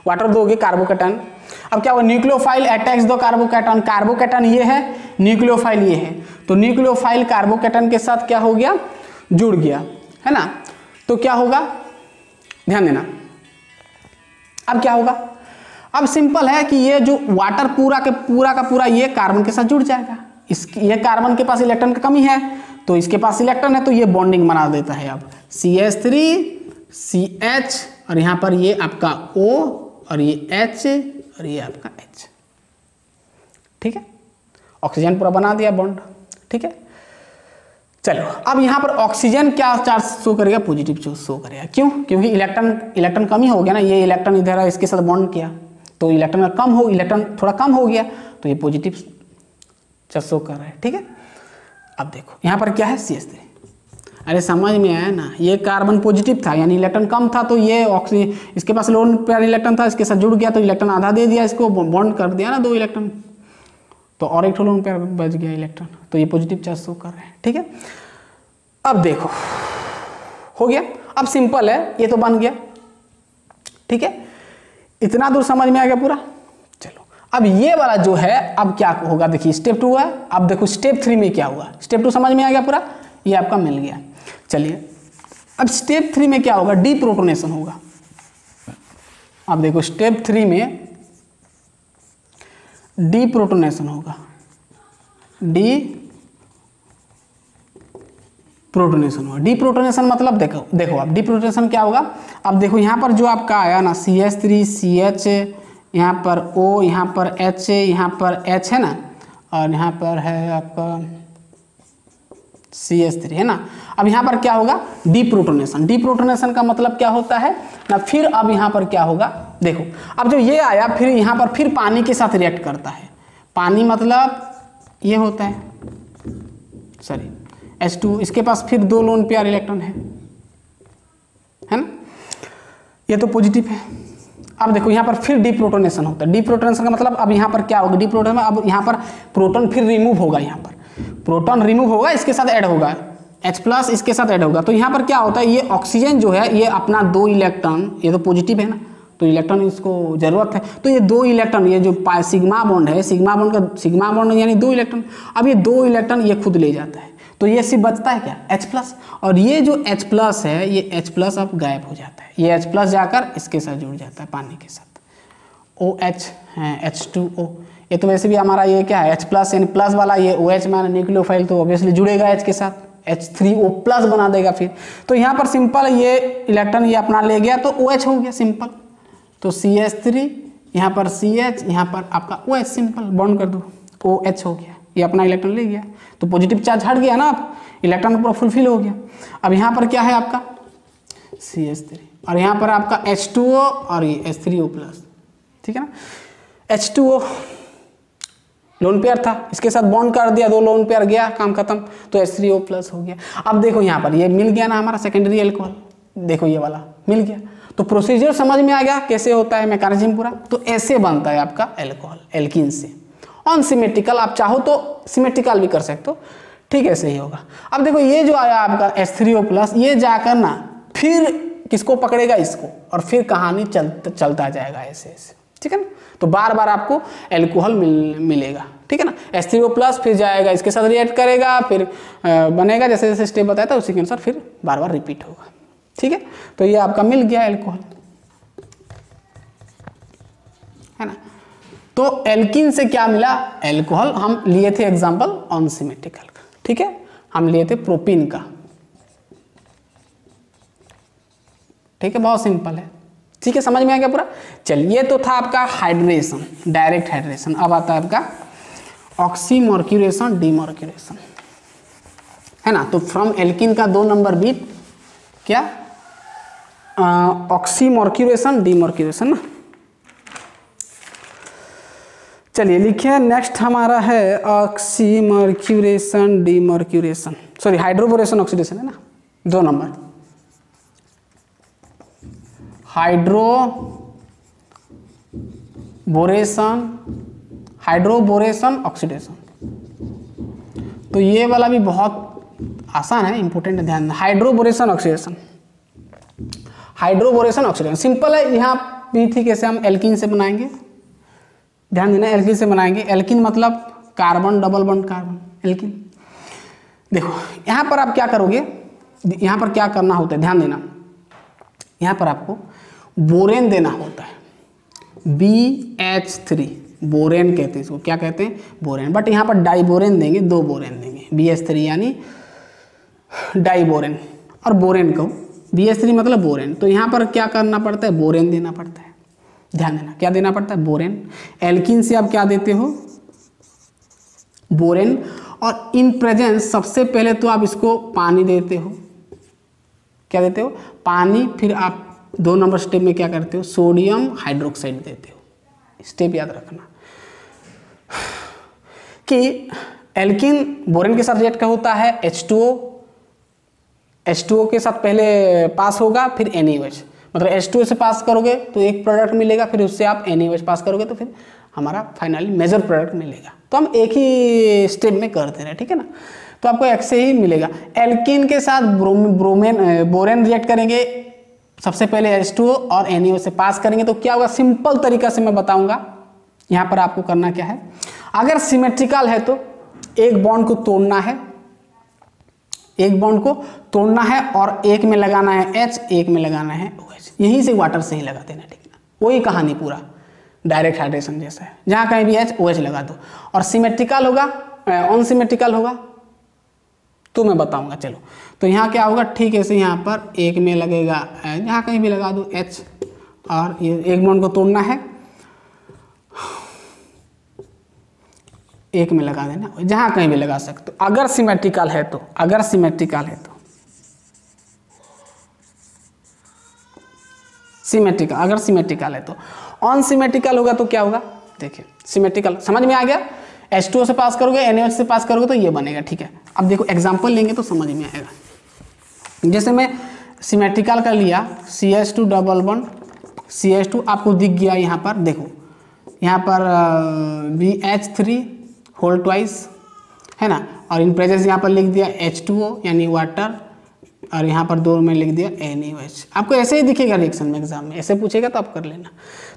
वाटर दोगे कार्बोकैटायन, अब क्या होगा, nucleophile attacks the carbocation. Carbocation ये है, न्यूक्लियोफाइल ये है, तो न्यूक्लियोफाइल कार्बोकैटायन के साथ क्या हो गया, जुड़ गया, है ना। तो क्या होगा, ध्यान देना। अब क्या होगा, अब सिंपल है कि ये जो वाटर पूरा का पूरा ये कार्बन के साथ जुड़ जाएगा। ये कार्बन के पास इलेक्ट्रॉन की कमी है, तो इसके पास इलेक्ट्रॉन है, तो ये बॉन्डिंग बना देता है। अब CH3 CH और यहाँ पर ये आपका O और ये H और ये आपका H, ठीक है। ऑक्सीजन पूरा बना दिया बॉन्ड, ठीक है। चलो अब यहाँ पर ऑक्सीजन क्या चार्ज शो करेगा, पॉजिटिव चार्ज शो करेगा। क्यों, क्योंकि इलेक्ट्रॉन कमी हो गया ना, ये इलेक्ट्रॉन इधर है, इसके साथ बॉन्ड किया, तो इलेक्ट्रॉन थोड़ा कम हो गया, तो ये पॉजिटिव चार्ज शो कर रहा है, ठीक है। अब देखो यहाँ पर क्या है, CH3। अरे समझ में आया ना, ये कार्बन पॉजिटिव था, यानी इलेक्ट्रॉन कम था, तो ये इसके पास लोन पेयर इलेक्ट्रॉन था, इसके साथ जुड़ गया, तो इलेक्ट्रॉन आधा दे दिया, इसको बॉन्ड कर दिया ना 2 इलेक्ट्रॉन, तो और एक लोन पेयर बच गया इलेक्ट्रॉन, तो ये पॉजिटिव चार्ज शो कर रहे हैं, ठीक है। अब देखो हो गया, अब सिंपल है, ये तो बन गया, ठीक है। इतना दूर समझ में आ गया पूरा। चलो अब ये वाला जो है, अब क्या होगा, देखिए स्टेप 2 है। अब देखो स्टेप 3 में क्या हुआ, स्टेप 2 समझ में आ गया पूरा, ये आपका मिल गया। चलिए अब स्टेप 3 में क्या होगा, डीप्रोटोनेशन होगा। अब देखो स्टेप 3 में डीप्रोटोनेशन होगा, डीप्रोटोनेशन होगा। डीप्रोटोनेशन मतलब देखो अब डीप्रोटोनेशन क्या होगा, अब देखो यहाँ पर जो आपका आया ना, CH3 CH, यहाँ पर O, यहाँ पर H, यहाँ पर H है ना, और यहाँ पर है आपका CH3, है ना। अब यहाँ पर क्या होगा, डीप्रोटोनेशन। डीप्रोटोनेशन का मतलब क्या होता है ना, फिर अब यहाँ पर क्या होगा, देखो अब जो ये आया, फिर यहाँ पर फिर पानी के साथ रिएक्ट करता है। पानी मतलब ये होता है, सॉरी H2, इसके पास फिर 2 लोन पेयर इलेक्ट्रॉन है ना, ये तो पॉजिटिव है। अब देखो यहाँ पर फिर डीप्रोटोनेशन होता है। डीप्रोटोनेशन का मतलब अब यहाँ पर क्या होगा, डीप्रोटोनेशन में अब यहाँ पर प्रोटॉन फिर रिमूव होगा, यहाँ पर प्रोटॉन रिमूव होगा, इसके साथ ऐड होगा H+ इसके साथ ऐड होगा। तो यहाँ पर क्या होता है, ये ऑक्सीजन जो है, ये अपना 2 इलेक्ट्रॉन, ये तो पॉजिटिव है ना, तो इलेक्ट्रॉन इसको जरूरत है, तो ये 2 इलेक्ट्रॉन, ये जो सिग्मा बॉन्ड है, सिग्मा बॉन्ड यानी 2 इलेक्ट्रॉन, अब ये 2 इलेक्ट्रॉन ये खुद ले जाता है, तो ये सिर्फ बचता है क्या, H+, और ये जो H+ है, ये H+ अब गायब हो जाता है, ये H+ जाकर इसके साथ जुड़ जाता है पानी के साथ, OH है, H2O। ये तो वैसे भी हमारा ये क्या है, H+ यानी प्लस वाला, ये OH में न्यूक्लियोफाइल, तो ऑब्वियसली जुड़ेगा H के साथ, H3O+ बना देगा फिर। तो यहाँ पर सिंपल ये इलेक्ट्रॉन ये अपना ले गया, तो OH हो गया सिंपल, तो CH3, यहाँ पर CH, यहाँ पर आपका OH, सिंपल बॉन्ड कर दो, OH हो गया, ये अपना इलेक्ट्रॉन ले गया, तो पॉजिटिव चार्ज हट गया ना, अब इलेक्ट्रॉन पूरा फुलफिल हो गया। अब यहाँ पर क्या है आपका CH3, और यहाँ पर आपका H2O और ये H3O+, ठीक है ना। H2O लोन पेयर था, इसके साथ बॉन्ड कर दिया, 2 लोन पेयर गया, काम खत्म, तो H3O+ हो गया। अब देखो यहाँ पर ये मिल गया ना हमारा सेकेंडरी एल्कोहल, देखो ये वाला मिल गया, तो प्रोसीजर समझ में आ गया कैसे होता है मैकेनिज्म पूरा। तो ऐसे बनता है आपका एल्कोहल, एल्कीन से। अनसिमेट्रिकल आप चाहो तो सिमेट्रिकल भी कर सकते हो, ठीक है, सही होगा। अब देखो ये जो आया आपका H3O+, ये जाकर ना फिर किसको पकड़ेगा, इसको, और फिर कहानी चलता जाएगा ऐसे ऐसे, ठीक है ना। तो बार बार आपको एल्कोहल मिलेगा, ठीक है ना। H3O+ फिर जाएगा, इसके साथ रिएक्ट करेगा, फिर बनेगा, जैसे जैसे स्टेप बताया था उसी के अनुसार फिर बार बार रिपीट होगा, ठीक है। तो ये आपका मिल गया एल्कोहल, है ना। तो एल्कीन से क्या मिला, एल्कोहल। हम लिए थे एग्जाम्पल अनसिमेट्रिकल का, ठीक है, हम लिए थे प्रोपीन का, ठीक है, बहुत सिंपल है, ठीक है, समझ में आ गया पूरा। चलिए, तो था आपका हाइड्रेशन, डायरेक्ट हाइड्रेशन। अब आता है आपका ऑक्सीमर्क्यूरेशन, डीमर्क्यूरेशन, है ना। तो फ्रॉम एल्कीन का 2 नंबर बीट क्या, ऑक्सीमर्क्यूरेशन, डीमर्क्यूरेशन ना। चलिए लिखिए, नेक्स्ट हमारा है oxymercuration, demercuration, sorry hydroboration oxidation, है ना, 2 नंबर। Hydroboration oxidation. तो ये वाला भी बहुत आसान है, इंपॉर्टेंट है, ध्यान। Hydroboration oxidation, hydroboration oxidation simple है। यहाँ भी ठीक है, हम एल्कीन से बनाएंगे, ध्यान देना, एल्कीन से बनाएंगे। एल्कीन मतलब carbon double bond carbon, alkene. देखो यहाँ पर आप क्या करोगे, यहाँ पर क्या करना होता है, ध्यान देना। यहाँ पर आपको बोरेन देना होता है, BH3, बोरेन कहते हैं इसको, क्या कहते हैं, बोरेन। बट यहाँ पर डाइबोरेन देंगे, 2 बोरेन देंगे, BH3 यानी डाइबोरेन, और बोरेन को BH3 मतलब बोरेन। तो यहाँ पर क्या करना पड़ता है, बोरेन देना पड़ता है, ध्यान देना, क्या देना पड़ता है, बोरेन। एल्कीन से आप क्या देते हो, बोरेन। और इन प्रेजेंस सबसे पहले तो आप इसको पानी देते हो, क्या देते हो, पानी। फिर आप 2 नंबर स्टेप में क्या करते हो, सोडियम हाइड्रोक्साइड देते हो। स्टेप याद रखना कि एल्कीन बोरेन के साथ रिएक्ट का होता है, H2O के साथ पहले पास होगा, फिर NaOH, मतलब H2O से पास करोगे तो एक प्रोडक्ट मिलेगा, फिर उससे आप NaOH पास करोगे तो फिर हमारा फाइनली मेजर प्रोडक्ट मिलेगा। तो हम एक ही स्टेप में करते रहे, ठीक है ना। तो आपको एक से ही मिलेगा। एल्कीन के साथ बोरेन रिएक्ट करेंगे, सबसे पहले H2O और NaOH से पास करेंगे, तो क्या होगा, सिंपल तरीका से मैं बताऊंगा। यहाँ पर आपको करना क्या है, अगर सिमेट्रिकल है तो एक बॉन्ड को तोड़ना है, एक बॉन्ड को तोड़ना है, और एक में लगाना है H, एक में लगाना है OH। यहीं से वाटर से ही लगा देना, ठीक है ना। वही कहानी पूरा डायरेक्ट हाइड्रेशन जैसा है, जहाँ कहीं भी H OH लगा दो। और सिमेट्रिकल होगा, अनसिमेट्रिकल होगा तो मैं बताऊंगा, चलो। तो यहाँ क्या होगा, ठीक है, से यहाँ पर एक में लगेगा, जहाँ कहीं भी लगा दो H, और ये एक बॉन्ड को तोड़ना है, एक में लगा देना, जहाँ कहीं भी लगा सकते हो, अगर सिमेट्रिकल है तो। अगर सिमेट्रिकल है तो सिमेट्रिकल, अगर सिमेट्रिकल है तो। अनसिमेट्रिकल होगा तो क्या होगा, देखिए, सिमेट्रिकल समझ में आ गया। H2O से पास करोगे, NaOH से पास करोगे तो ये बनेगा, ठीक है। अब देखो एग्जांपल लेंगे तो समझ में आएगा। जैसे मैं सिमेट्रिकल का लिया, CH2 डबल बॉन्ड CH2, आपको दिख गया यहाँ पर, देखो यहाँ पर BH3 होल ट्वाइस, है ना, और इन प्रेजेंस यहाँ पर लिख दिया H2O यानी वाटर, और यहाँ पर 2 में लिख दिया NaOH। आपको ऐसे ही दिखेगा रिएक्शन में, एग्जाम में ऐसे पूछेगा तो आप कर लेना।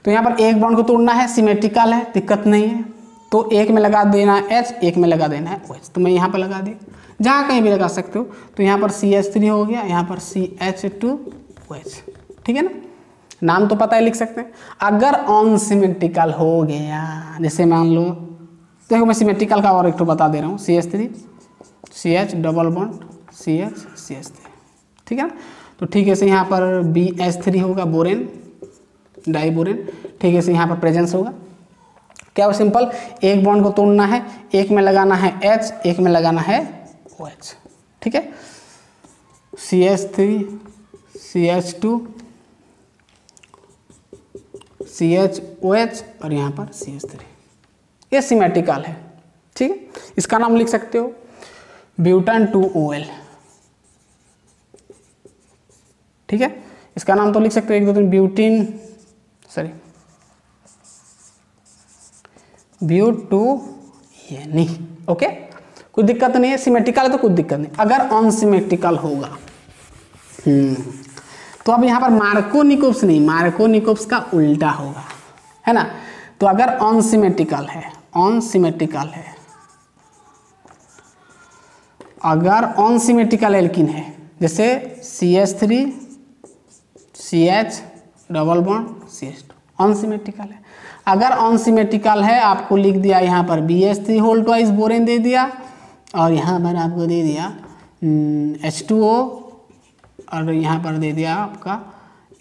तो यहाँ पर एक बॉन्ड को तोड़ना है, सिमेट्रिकल है, दिक्कत नहीं है, तो एक में लगा देना है H, एक में लगा देना है OH। तो मैं यहाँ पर लगा दिया, जहाँ कहीं भी लगा सकते हो। तो यहाँ पर CH3 हो गया, यहाँ पर CH2OH, ठीक है ना। नाम तो पता है, लिख सकते हैं। अगर अनसिमेट्रिकल हो गया, जैसे मान लो, देखो मैं सिमेट्रिकल का और एक तो बता दे रहा हूँ, CH3 CH double bond CH3, ठीक है ना। तो ठीक है से यहाँ पर BH3 होगा, बोरेन, डाइबोरेन, ठीक है से यहाँ पर प्रेजेंस होगा। क्या हो, सिंपल, एक बॉन्ड को तोड़ना है, एक में लगाना है H, एक में लगाना है OH, ठीक है। CH3 CH2 CHOH और यहाँ पर CH3, ये सिमेट्रिकल है, ठीक है। इसका नाम लिख सकते हो ब्यूटान 2OL, ठीक है। इसका नाम तो लिख सकते हो 1 2 3 ब्यूटीन, सॉरी ब्यूटोएनी, ओके। कोई दिक्कत नहीं है, सिमेट्रिकल है तो कोई दिक्कत नहीं। अगर अनसिमेट्रिकल होगा, तो अब यहाँ पर मार्कोनिकोप्स नहीं, मार्कोनिकोप्स का उल्टा होगा, है ना। तो अगर अनसिमेट्रिकल है, अनसिमेट्रिकल है, अगर अनसिमेट्रिकल एल्कीन है, जैसे CH3 CH double bond CH2, unsymmetrical है। अगर अनसिमेट्रिकल है, आपको लिख दिया यहाँ पर BH3 होल ट्वाइस, बोरेन दे दिया, और यहाँ पर आपको दे दिया H2O, और यहाँ पर दे दिया आपका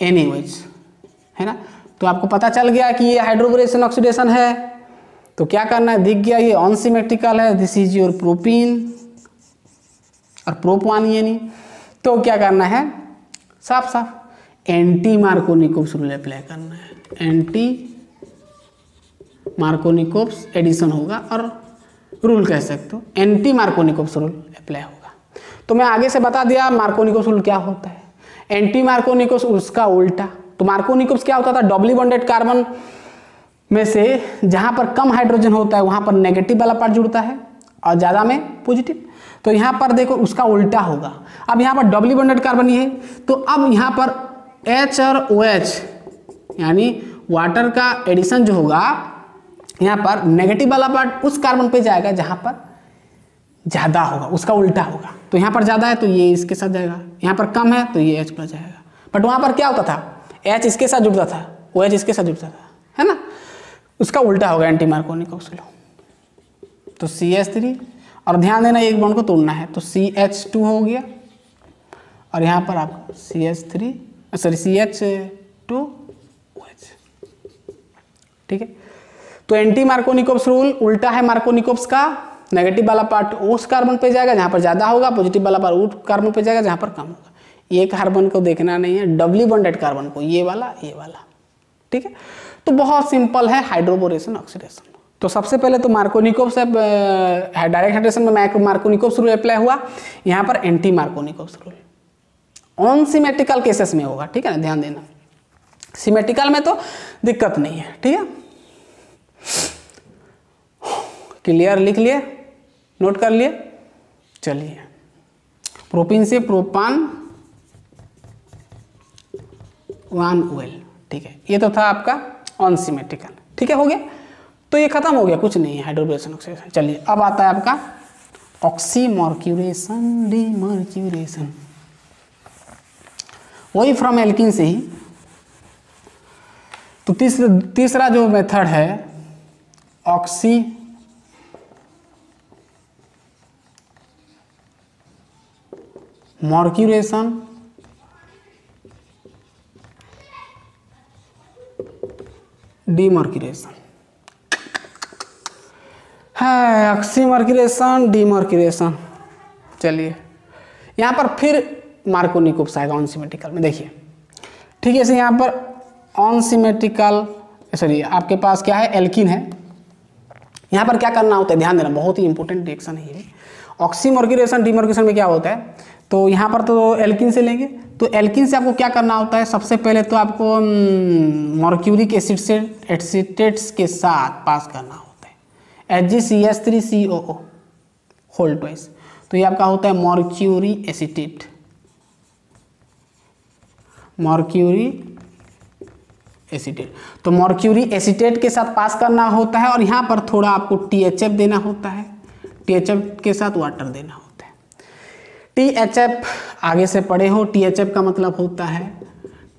NaOH, है ना। तो आपको पता चल गया कि ये हाइड्रोबोरेशन ऑक्सीडेशन है। तो क्या करना है, दिख गया ये अनसिमेट्रिकल है, दिस इज योर प्रोपीन और प्रोपानियनी। तो क्या करना है, साफ साफ एंटी मार्कोनिकोप्स रूल अप्लाई करना है। एंटी मार्कोनिकोप्स एडिशन होगा, और रूल कह सकते हो, एंटी मार्कोनिकोप्स रूल अप्लाई होगा। तो मैं आगे से बता दिया मार्कोनिकोप्स रूल क्या होता है। एंटी मार्कोनिकोप्स उसका उल्टा, तो मार्कोनिकोव्स क्या होता था, डबली बॉन्डेड कार्बन में से जहां पर कम हाइड्रोजन होता है वहां पर नेगेटिव वाला पार्ट जुड़ता है और ज़्यादा में पॉजिटिव। तो यहाँ पर देखो उसका उल्टा होगा। अब यहाँ पर डबली बॉन्डेड कार्बन ये है, तो अब यहाँ पर H और OH यानी वाटर का एडिशन जो होगा यहाँ पर नेगेटिव वाला पार्ट उस कार्बन पे जाएगा जहाँ पर ज़्यादा होगा, उसका उल्टा होगा। तो यहाँ पर ज़्यादा है तो ये इसके साथ जाएगा, यहाँ पर कम है तो ये H प्लस जाएगा। बट वहाँ पर क्या होता था, H इसके साथ जुड़ता था, OH इसके साथ जुड़ता था, है ना, उसका उल्टा होगा एंटी मार्कोनिकोव्स लो। तो CH3 और ध्यान देना एक बॉन्ड को तोड़ना है, तो CH2 हो गया और यहाँ पर आप CH2OH, ठीक है। तो एंटी मार्कोनिकोव्स रूल उल्टा है मार्कोनिकोव्स का, नेगेटिव वाला पार्ट उस कार्बन पे जाएगा जहाँ पर ज़्यादा होगा, पॉजिटिव वाला पार्ट उस कार्बन पे जाएगा जहाँ पर कम होगा। ये कार्बन को देखना नहीं है, डबली बॉन्डेड कार्बन को, ये वाला, ठीक है। तो बहुत सिंपल है हाइड्रोबोरेशन ऑक्सीडेशन। तो सबसे पहले तो मार्कोनिकोव्स डायरेक्ट हाइड्रेशन में मार्कोनिकोव्स रूल अप्लाई हुआ, यहाँ पर anti Markovnikov's rule on symmetrical cases में होगा, ठीक है ना, ध्यान देना। सिमेट्रिकल में तो दिक्कत नहीं है, ठीक है। क्लियर, लिख लिए, नोट कर लिए। चलिए, प्रोपीन से प्रोपान 1OL, ठीक है। ये तो था आपका ऑन सिमेट्रिकल, ठीक है, हो गया। तो ये खत्म हो गया, कुछ नहीं है हाइड्रोबोरेशन ऑक्सीडेशन। चलिए अब आता है आपका ऑक्सीमर्क्यूरेशन, डीमर्क्यूरेशन, वही फ्रॉम एल्कीन से ही। तो तीसरा जो मेथड है ऑक्सी मर्क्यूरेशन डीमर्क्यूरेशन है, ऑक्सीमर्क्यूरेशन डीमर्क्यूरेशन। चलिए यहाँ पर फिर मार्कोनिकोव्स आएगा ऑन सिमेट्रिकल में, देखिए, ठीक है। जैसे यहाँ पर ऑन सिमेट्रिकल, सॉरी आपके पास क्या है, एल्कीन है। यहाँ पर क्या करना होता है, ध्यान देना, बहुत ही इंपॉर्टेंट रिएक्शन है ये। ऑक्सीमर्क्यूरेशन डीमर्क्यूरेशन में क्या होता है, तो यहाँ पर तो एल्कीन से लेंगे, तो एल्कीन से आपको क्या करना होता है, सबसे पहले तो आपको मर्क्यूरिक एसिड से एसिटेट्स के साथ पास करना होता है, HgCH3COO होल ट्वाइस। तो ये आपका होता है मर्क्यूरी एसिटेट, मर्क्यूरी एसिटेट। तो मर्क्यूरी एसिटेट के साथ पास करना होता है और यहाँ पर थोड़ा आपको THF देना होता है, THF के साथ वाटर देना होता है। THF आगे से पढ़े हो, THF का मतलब होता है,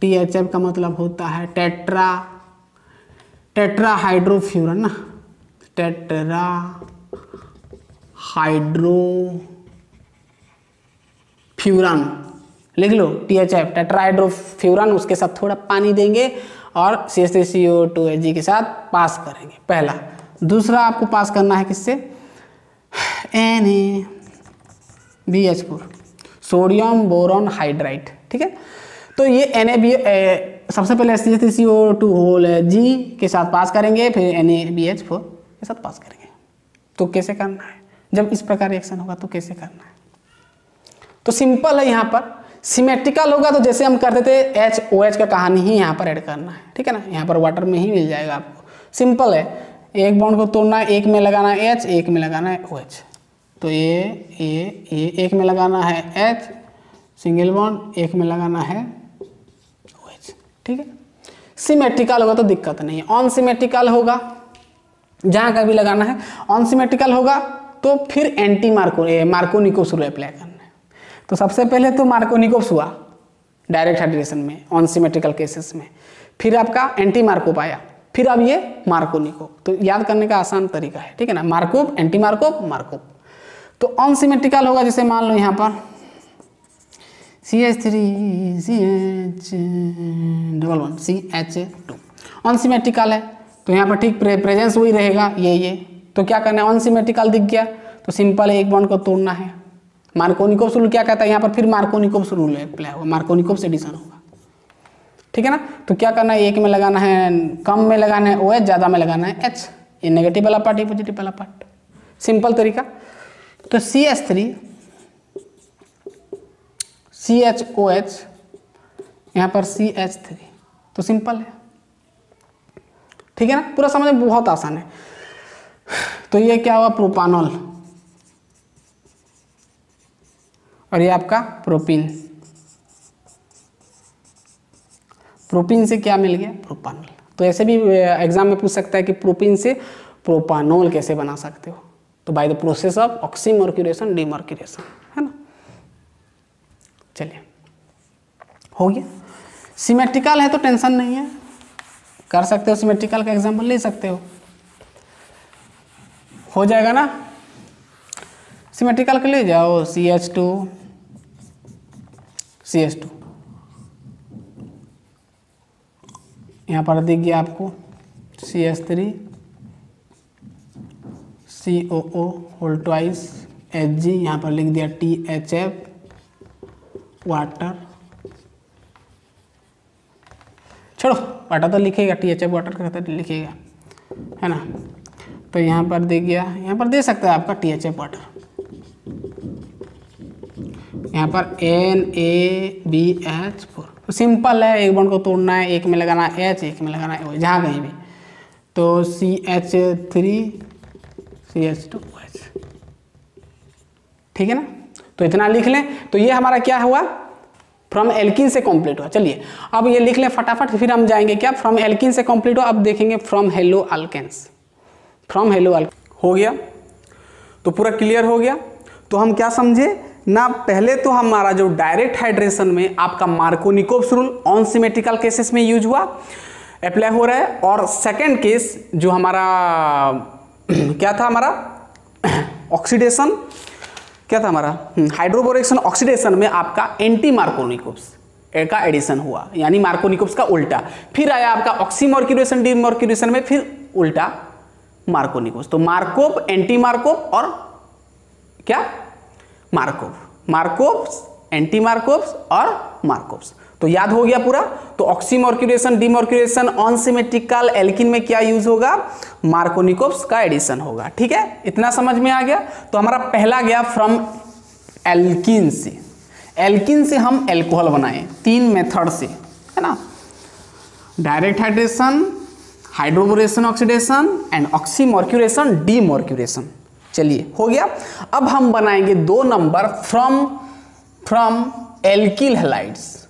THF का मतलब होता है टेट्रा हाइड्रोफ्यूरन ना, टेट्रा हाइड्रोफ्यूरन लिख लो, THF टेट्रा हाइड्रोफ्यूरन। उसके साथ थोड़ा पानी देंगे और CH3CO2Hg के साथ पास करेंगे, पहला। दूसरा आपको पास करना है किससे, NaBH4, सोडियम बोरॉन हाइड्राइड, ठीक है। तो ये सबसे पहले CH3CO2 होल G के साथ पास करेंगे, फिर NaBH4 के साथ पास करेंगे। तो कैसे करना है, जब इस प्रकार रिएक्शन होगा तो कैसे करना है, तो सिंपल है। यहाँ पर सिमेट्रिकल होगा तो जैसे हम करते थे HOH का कहानी ही यहाँ पर ऐड करना है, ठीक है ना। यहाँ पर वाटर में ही मिल जाएगा आपको, सिंपल है। एक बॉन्ड को तोड़ना है, एक में लगाना है H, एक में लगाना है OH। तो ये एक में लगाना है H सिंगल बॉन्ड, एक में लगाना है OH, ठीक है। सिमेट्रिकल होगा तो दिक्कत नहीं है। ऑन सिमेट्रिकल होगा, जहाँ का भी लगाना है, ऑन सिमेट्रिकल होगा तो फिर एंटी मार्कोनिकोव्स रूल अप्लाई करना है। तो सबसे पहले तो मार्कोनिकोव्स हुआ डायरेक्ट हाइड्रेशन में ऑन सिमेट्रिकल केसेस में, फिर आपका एंटी मार्कोव आया, फिर अब ये मार्कोनिकोव। तो याद करने का आसान तरीका है, ठीक है ना, मार्कोव, एंटी मार्कोव, मार्कोव। तो ऑन सिमेट्रिकल होगा, जैसे मान लो यहाँ पर CH3CH2 ऑन सिमेट्रिकल है, तो यहाँ पर ठीक प्रेजेंस वही रहेगा, ये। तो क्या करना है, ऑन सिमेट्रिकल दिख गया तो सिंपल एक बॉन्ड को तोड़ना है। मार्कोनिकोव्स रूल क्या कहता है, यहाँ पर फिर मार्कोनिकोव्स रूल अप्लाई होगा, मार्कोनिकोव्स एडिशन होगा, ठीक है ना। तो क्या करना है, एक में लगाना है, कम में लगाना है OH, ज़्यादा में लगाना है H। ये नेगेटिव वाला पार्ट, ये पॉजिटिव वाला पार्ट, सिंपल तरीका। तो CH3 CHOH, यहाँ पर CH3, तो सिंपल है, ठीक है ना, पूरा समझ में बहुत आसान है। तो ये क्या हुआ, प्रोपानॉल, और ये आपका प्रोपीन। प्रोपीन से क्या मिल गया, प्रोपानॉल। तो ऐसे भी एग्जाम में पूछ सकता है कि प्रोपीन से प्रोपानॉल कैसे बना सकते हो, तो by the process of oxymercuration demercuration, है ना। चलिए हो गया। सिमेट्रिकल है तो टेंशन नहीं है, कर सकते हो, सिमेट्रिकल का एग्जाम्पल ले सकते हो जाएगा ना। सिमेट्रिकल के ले जाओ, CH2 CH2, यहाँ पर दिख गया आपको CH3 COO whole twice Hg, यहाँ पर लिख दिया THF वाटर, छोड़ो वाटर तो लिखेगा, THF वाटर कहता है लिखेगा, है ना। तो यहाँ पर दे गया, यहाँ पर दे सकता है आपका THF वाटर, यहाँ पर NaBH4। तो सिंपल है, एक बॉन्ड को तोड़ना है, एक में लगाना H, एक में लगाना है जहाँ कहीं भी, तो CH3 CH2OH, ठीक है ना। तो इतना लिख लें। तो ये हमारा क्या हुआ, फ्रॉम एल्किन से कंप्लीट हुआ। चलिए अब ये लिख लें फटाफट, फिर हम जाएंगे क्या, फ्रॉम एल्किन से कंप्लीट हुआ, अब देखेंगे from halo alkenes. From halo हो गया, तो पूरा क्लियर हो गया। तो हम क्या समझे ना, पहले तो हमारा जो डायरेक्ट हाइड्रेशन में आपका Markovnikov's rule on symmetrical cases में यूज हुआ, अप्लाई हो रहा है। और सेकेंड केस जो हमारा क्या था, हमारा ऑक्सीडेशन, क्या था हमारा हाइड्रोबोरेक्शन ऑक्सीडेशन में आपका एंटी मार्कोनिकोव्स का एडिशन हुआ, यानी मार्कोनिकोव्स का उल्टा। फिर आया आपका ऑक्सीमर्क्यूरेशन डीमर्क्यूरेशन में फिर उल्टा मार्कोनिकोव्स। तो मार्कोव, एंटी मार्कोव और क्या मार्कोव, मार्कोव्स, एंटी मार्कोव्स और मार्कोव्स। तो याद हो गया पूरा। तो oxymercuration demercuration on symmetrical alkene में क्या यूज होगा, मार्कोनिकोव्स का एडिशन होगा, ठीक है। इतना समझ में आ गया। तो हमारा पहला गया फ्रॉम एल्किन से। एल्किन से हम एल्कोहल बनाए 3 मेथड से, है ना, direct hydration, hydroboration oxidation and oxymercuration demercuration. चलिए हो गया। अब हम बनाएंगे 2 number from alkyl halides,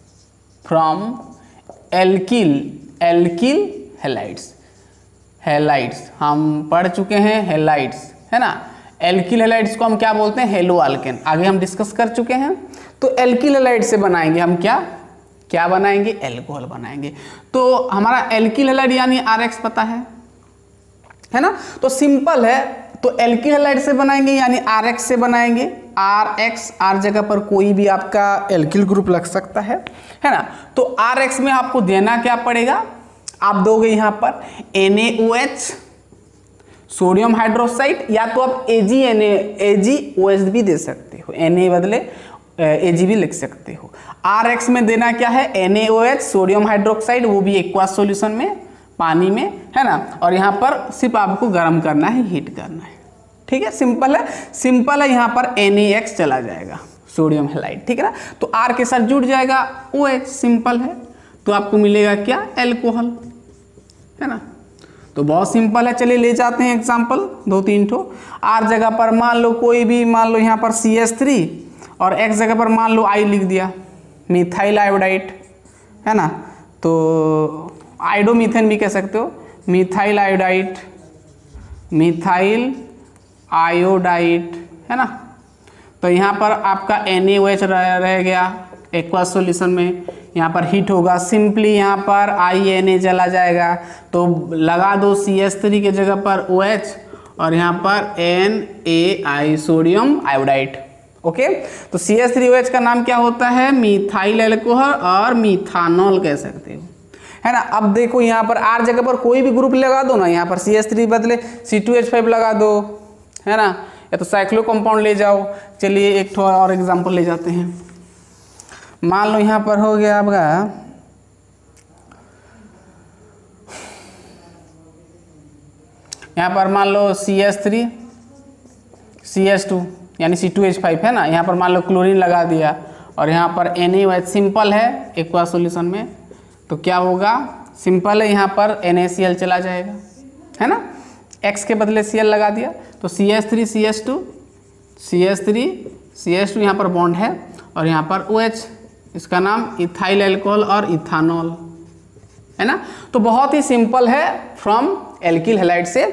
from alkyl halides. Halides हम पढ़ चुके हैं, हैलाइड्स, है ना। एल्किल हैलाइड्स को हम क्या बोलते हैं, हेलो अल्केन, आगे हम डिस्कस कर चुके हैं। तो एल्किल हैलाइड से बनाएंगे हम क्या बनाएंगे, एल्कोहल बनाएंगे। तो हमारा एल्किल हैलाइड यानी RX पता है ना। तो सिंपल है, तो एल्किल हैलाइड से बनाएंगे यानी RX से बनाएंगे। RX, R जगह पर कोई भी आपका एल्किल ग्रुप लग सकता है ना। तो RX में आपको देना क्या पड़ेगा, आप दोगे यहाँ पर NaOH सोडियम हाइड्रोक्साइड, या तो आप AgOH भी दे सकते हो, Na बदले Ag भी लिख सकते हो। RX में देना क्या है, NaOH सोडियम हाइड्रोक्साइड, वो भी एक्वास सॉल्यूशन में, पानी में, है ना। और यहाँ पर सिर्फ आपको गर्म करना है, हीट करना है, ठीक है। सिंपल है। यहाँ पर NaX चला जाएगा, सोडियम हैलाइड, ठीक है ना। तो R के साथ जुड़ जाएगा OH, सिंपल है। तो आपको मिलेगा क्या, एल्कोहल, है ना। तो बहुत सिंपल है। चलिए ले जाते हैं एग्जाम्पल 2-3 ठो। R जगह पर मान लो कोई भी, मान लो यहाँ पर CH3, और X जगह पर मान लो I लिख दिया, मिथाइल आयोडाइड, है ना। तो आइडोमीथेन भी कह सकते हो, मिथाइल आयोडाइड, है ना। तो यहाँ पर आपका NaOH रह गया एक्वास सॉल्यूशन में, यहाँ पर हीट होगा, सिंपली यहाँ पर Na चला जाएगा। तो लगा दो CH3 के जगह पर OH और यहाँ पर NaI सोडियम आयोडाइड, ओके। तो CH3OH का नाम क्या होता है, मिथाइल एल्कोहल और मिथानॉल कह सकते हो, है ना। अब देखो यहाँ पर R जगह पर कोई भी ग्रुप लगा दो ना, यहाँ पर CH3 बदले C2H5 लगा दो, है ना, या तो साइक्लो कंपाउंड ले जाओ। चलिए एक थोड़ा और एग्जांपल ले जाते हैं। मान लो यहाँ पर हो गया आपका यहाँ पर मान लो CH3 CH2 यानी C2H5, है ना। यहाँ पर मान लो क्लोरीन लगा दिया और यहाँ पर NaOH सिंपल है एक्वा सॉल्यूशन में, तो क्या होगा सिंपल है, यहाँ पर NaCl चला जाएगा, है ना, X के बदले Cl लगा दिया तो CH3 CH2 CH3 CH2 यहाँ पर बॉन्ड है और यहाँ पर OH, इसका नाम इथाइल अल्कोहल और इथानॉल, है ना। तो बहुत ही सिंपल है फ्रॉम एल्किल हैलाइड से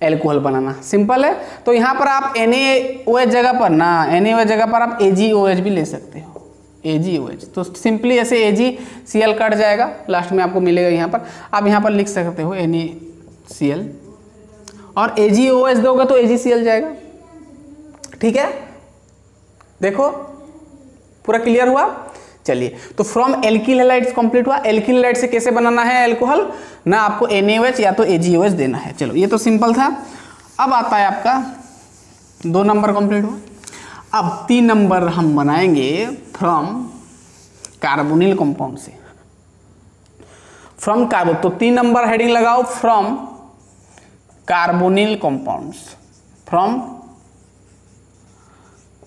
एल्कोहल बनाना, सिंपल है। तो यहाँ पर आप NaOH जगह पर ना, NaOH जगह पर आप AgOH भी ले सकते हो, AgOH। तो सिंपली ऐसे AgCl कट जाएगा, लास्ट में आपको मिलेगा यहाँ पर, आप यहाँ पर लिख सकते हो NaCl और AgOH दोगे तो AgCl जाएगा, ठीक है। देखो पूरा क्लियर हुआ। चलिए, तो फ्रॉम एल्किल हैलाइड्स कंप्लीट हुआ। एल्किल हैलाइड से कैसे बनाना है एल्कोहल, ना आपको NaOH या तो AgOH देना है। चलो ये तो सिंपल था। अब आता है आपका 2 नंबर कंप्लीट हुआ। अब 3 नंबर हम बनाएंगे फ्रॉम कार्बोनिल कंपाउंड से, फ्रॉम कार्बो। तो 3 नंबर हेडिंग लगाओ, from carbonyl compounds, from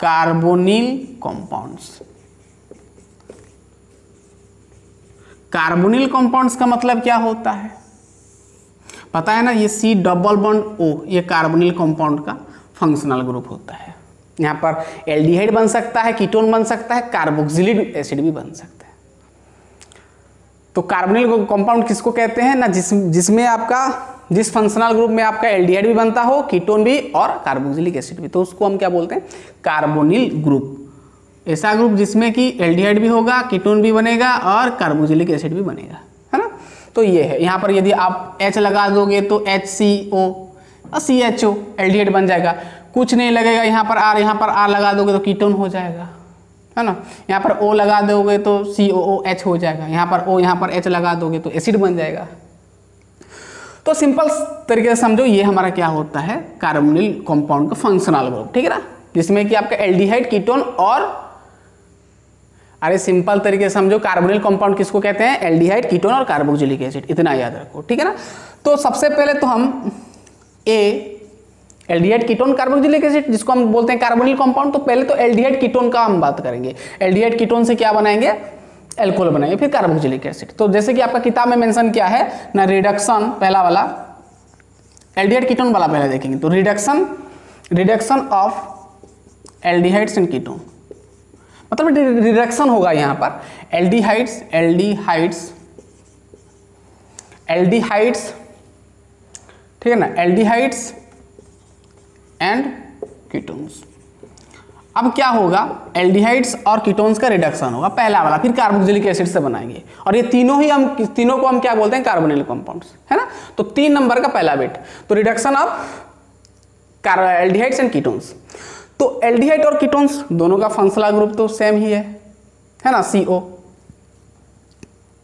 carbonyl compounds. Carbonyl compounds का मतलब क्या होता है पता है ना, ये C डबल बॉन्ड O, ये कार्बोनिल कंपाउंड का फंक्शनल ग्रुप होता है। यहाँ पर एल्डिहाइड बन सकता है, कीटोन बन सकता है, कार्बोक्सिलिक एसिड भी बन सकता है। तो कार्बोनिल कंपाउंड किसको कहते हैं ना, जिसमें आपका जिस फंक्शनल ग्रुप में आपका एल्डिहाइड भी बनता हो, कीटोन भी और कार्बोक्सिलिक एसिड भी, तो उसको हम क्या बोलते हैं, कार्बोनिल ग्रुप। ऐसा ग्रुप जिसमें कि एल्डिहाइड भी होगा, कीटोन भी बनेगा और कार्बोक्सिलिक एसिड भी बनेगा, है ना। तो ये है, यहाँ पर यदि आप H लगा दोगे तो HCO और CHO एल्डिहाइड बन जाएगा। कुछ नहीं लगेगा, यहाँ पर R लगा दोगे तो कीटोन हो जाएगा, है ना। यहाँ पर O लगा दोगे तो COOH हो जाएगा, यहाँ पर O यहाँ पर H लगा दोगे तो एसिड बन जाएगा। तो सिंपल तरीके से समझो, ये हमारा क्या होता है, कार्बोनिल कंपाउंड का फंक्शनल ग्रुप, ठीक है ना, जिसमें कि आपका एल्डिहाइड, कीटोन और, अरे सिंपल तरीके से समझो, कार्बोनिल कंपाउंड किसको कहते हैं, एल्डिहाइड, कीटोन और कार्बोक्सिलिक एसिड, इतना याद रखो, ठीक है ना। तो सबसे पहले तो हम एल्डिहाइड, कीटोन, कार्बोक्सिलिक एसिड, जिसको हम बोलते हैं कार्बोनिल कंपाउंड, तो पहले तो एल्डिहाइड कीटोन का हम बात करेंगे। एल्डिहाइड कीटोन से क्या बनाएंगे, एल्कोहल बनाएंगे, फिर कार्बोक्सिलिक एसिड। तो जैसे कि आपका किताब में मेंशन किया है ना, रिडक्शन, पहला वाला एल्डिहाइड कीटोन वाला पहले देखेंगे। तो reduction of aldehydes and ketone, मतलब रिडक्शन होगा यहाँ पर एल्डिहाइड्स, ठीक है ना, एल्डिहाइड्स एंड कीटोन्स। अब क्या होगा, एल्डिहाइड्स और कीटोन्स का रिडक्शन होगा पहला वाला, फिर कार्बोक्सिलिक एसिड से बनाएंगे, और ये तीनों को हम क्या बोलते हैं, कार्बोनिल कंपाउंड्स, है ना। तो 3 नंबर का पहला बिट, तो reduction of aldehydes and ketones. तो एल्डिहाइड और कीटोन्स दोनों का फंक्शनल ग्रुप तो सेम ही है ना, CO।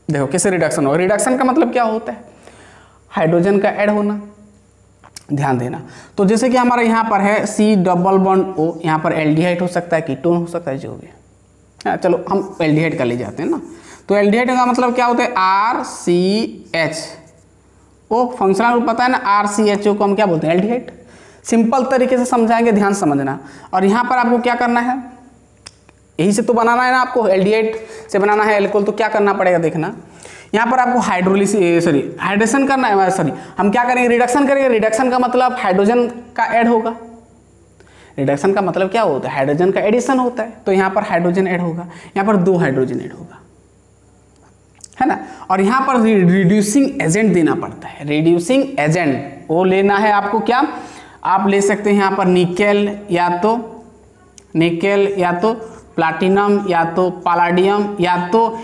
देखो कैसे रिडक्शन होगा, रिडक्शन का मतलब क्या होता है, हाइड्रोजन का ऐड होना, ध्यान देना। तो जैसे कि हमारा यहाँ पर है C डबल बॉन्ड O, यहाँ पर एल्डिहाइड हो सकता है, कीटोन हो सकता है, जो भी है। चलो हम एल्डिहाइड का ले जाते हैं ना। तो एल्डिहाइड का मतलब क्या होता है, RCHO, फंक्शनल ग्रुप पता है ना, RCHO को हम क्या बोलते हैं, एल्डिहाइड। सिंपल तरीके से समझाएंगे, ध्यान समझना। और यहाँ पर आपको क्या करना है, यही से तो बनाना है ना आपको, एल्डिहाइड से बनाना है एल्कोहल, तो क्या करना पड़ेगा, देखना यहाँ पर आपको हाइड्रेशन करना है, हम क्या करेंगे, रिडक्शन करेंगे। रिडक्शन का मतलब हाइड्रोजन का ऐड होगा। रिडक्शन का मतलब क्या होता है, हाइड्रोजन का एडिशन होता है। तो यहाँ पर हाइड्रोजन ऐड होगा, यहाँ पर 2 हाइड्रोजन ऐड होगा, है ना। और यहाँ पर रिड्यूसिंग एजेंट देना पड़ता है। रिड्यूसिंग एजेंट वो लेना है आपको, क्या आप ले सकते हैं यहाँ पर निकेल या तो प्लाटिनम या तो पैलेडियम या तो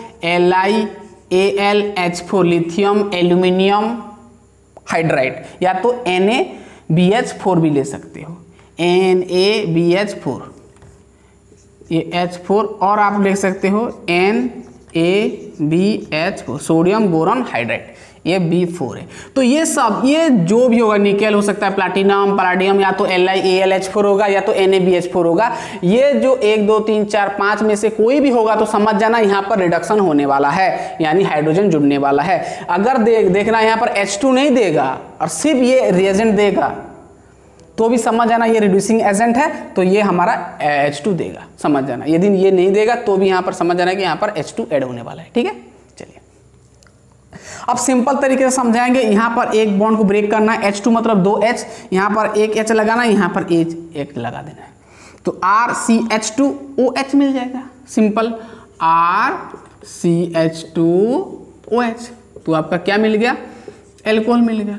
AlH4 लिथियम एल्यूमिनियम हाइड्राइड या तो NaBH4 भी ले सकते हो, NaBH4 ये H4, और आप ले सकते हो NaBH4 सोडियम बोरॉन हाइड्राइड, ये B4 है। तो ये सब, ये जो भी होगा, निकेल हो सकता है, प्लैटिनम, पैलेडियम, या तो AlH4 होगा या तो NaBH4 होगा। ये जो 1 2 3 4 5 में से कोई भी होगा तो समझ जाना यहाँ पर रिडक्शन होने वाला है, यानी हाइड्रोजन जुड़ने वाला है। अगर देखना यहाँ पर H2 नहीं देगा और सिर्फ ये रिएजेंट देगा तो भी समझ जाना ये रिड्यूसिंग एजेंट है, तो ये हमारा H2 देगा, समझ जाना। यदि ये नहीं देगा तो भी यहाँ पर समझ जाना कि यहाँ पर H2 ऐड होने वाला है, ठीक है। चलिए अब सिंपल तरीके से समझाएंगे। यहाँ पर एक बॉन्ड को ब्रेक करना है, H2 मतलब 2H, यहाँ पर एक H लगाना है, यहाँ पर एक लगा देना है, तो RCH2OH मिल जाएगा। सिंपल RCH2OH, तो आपका क्या मिल गया? एल्कोहल मिल गया।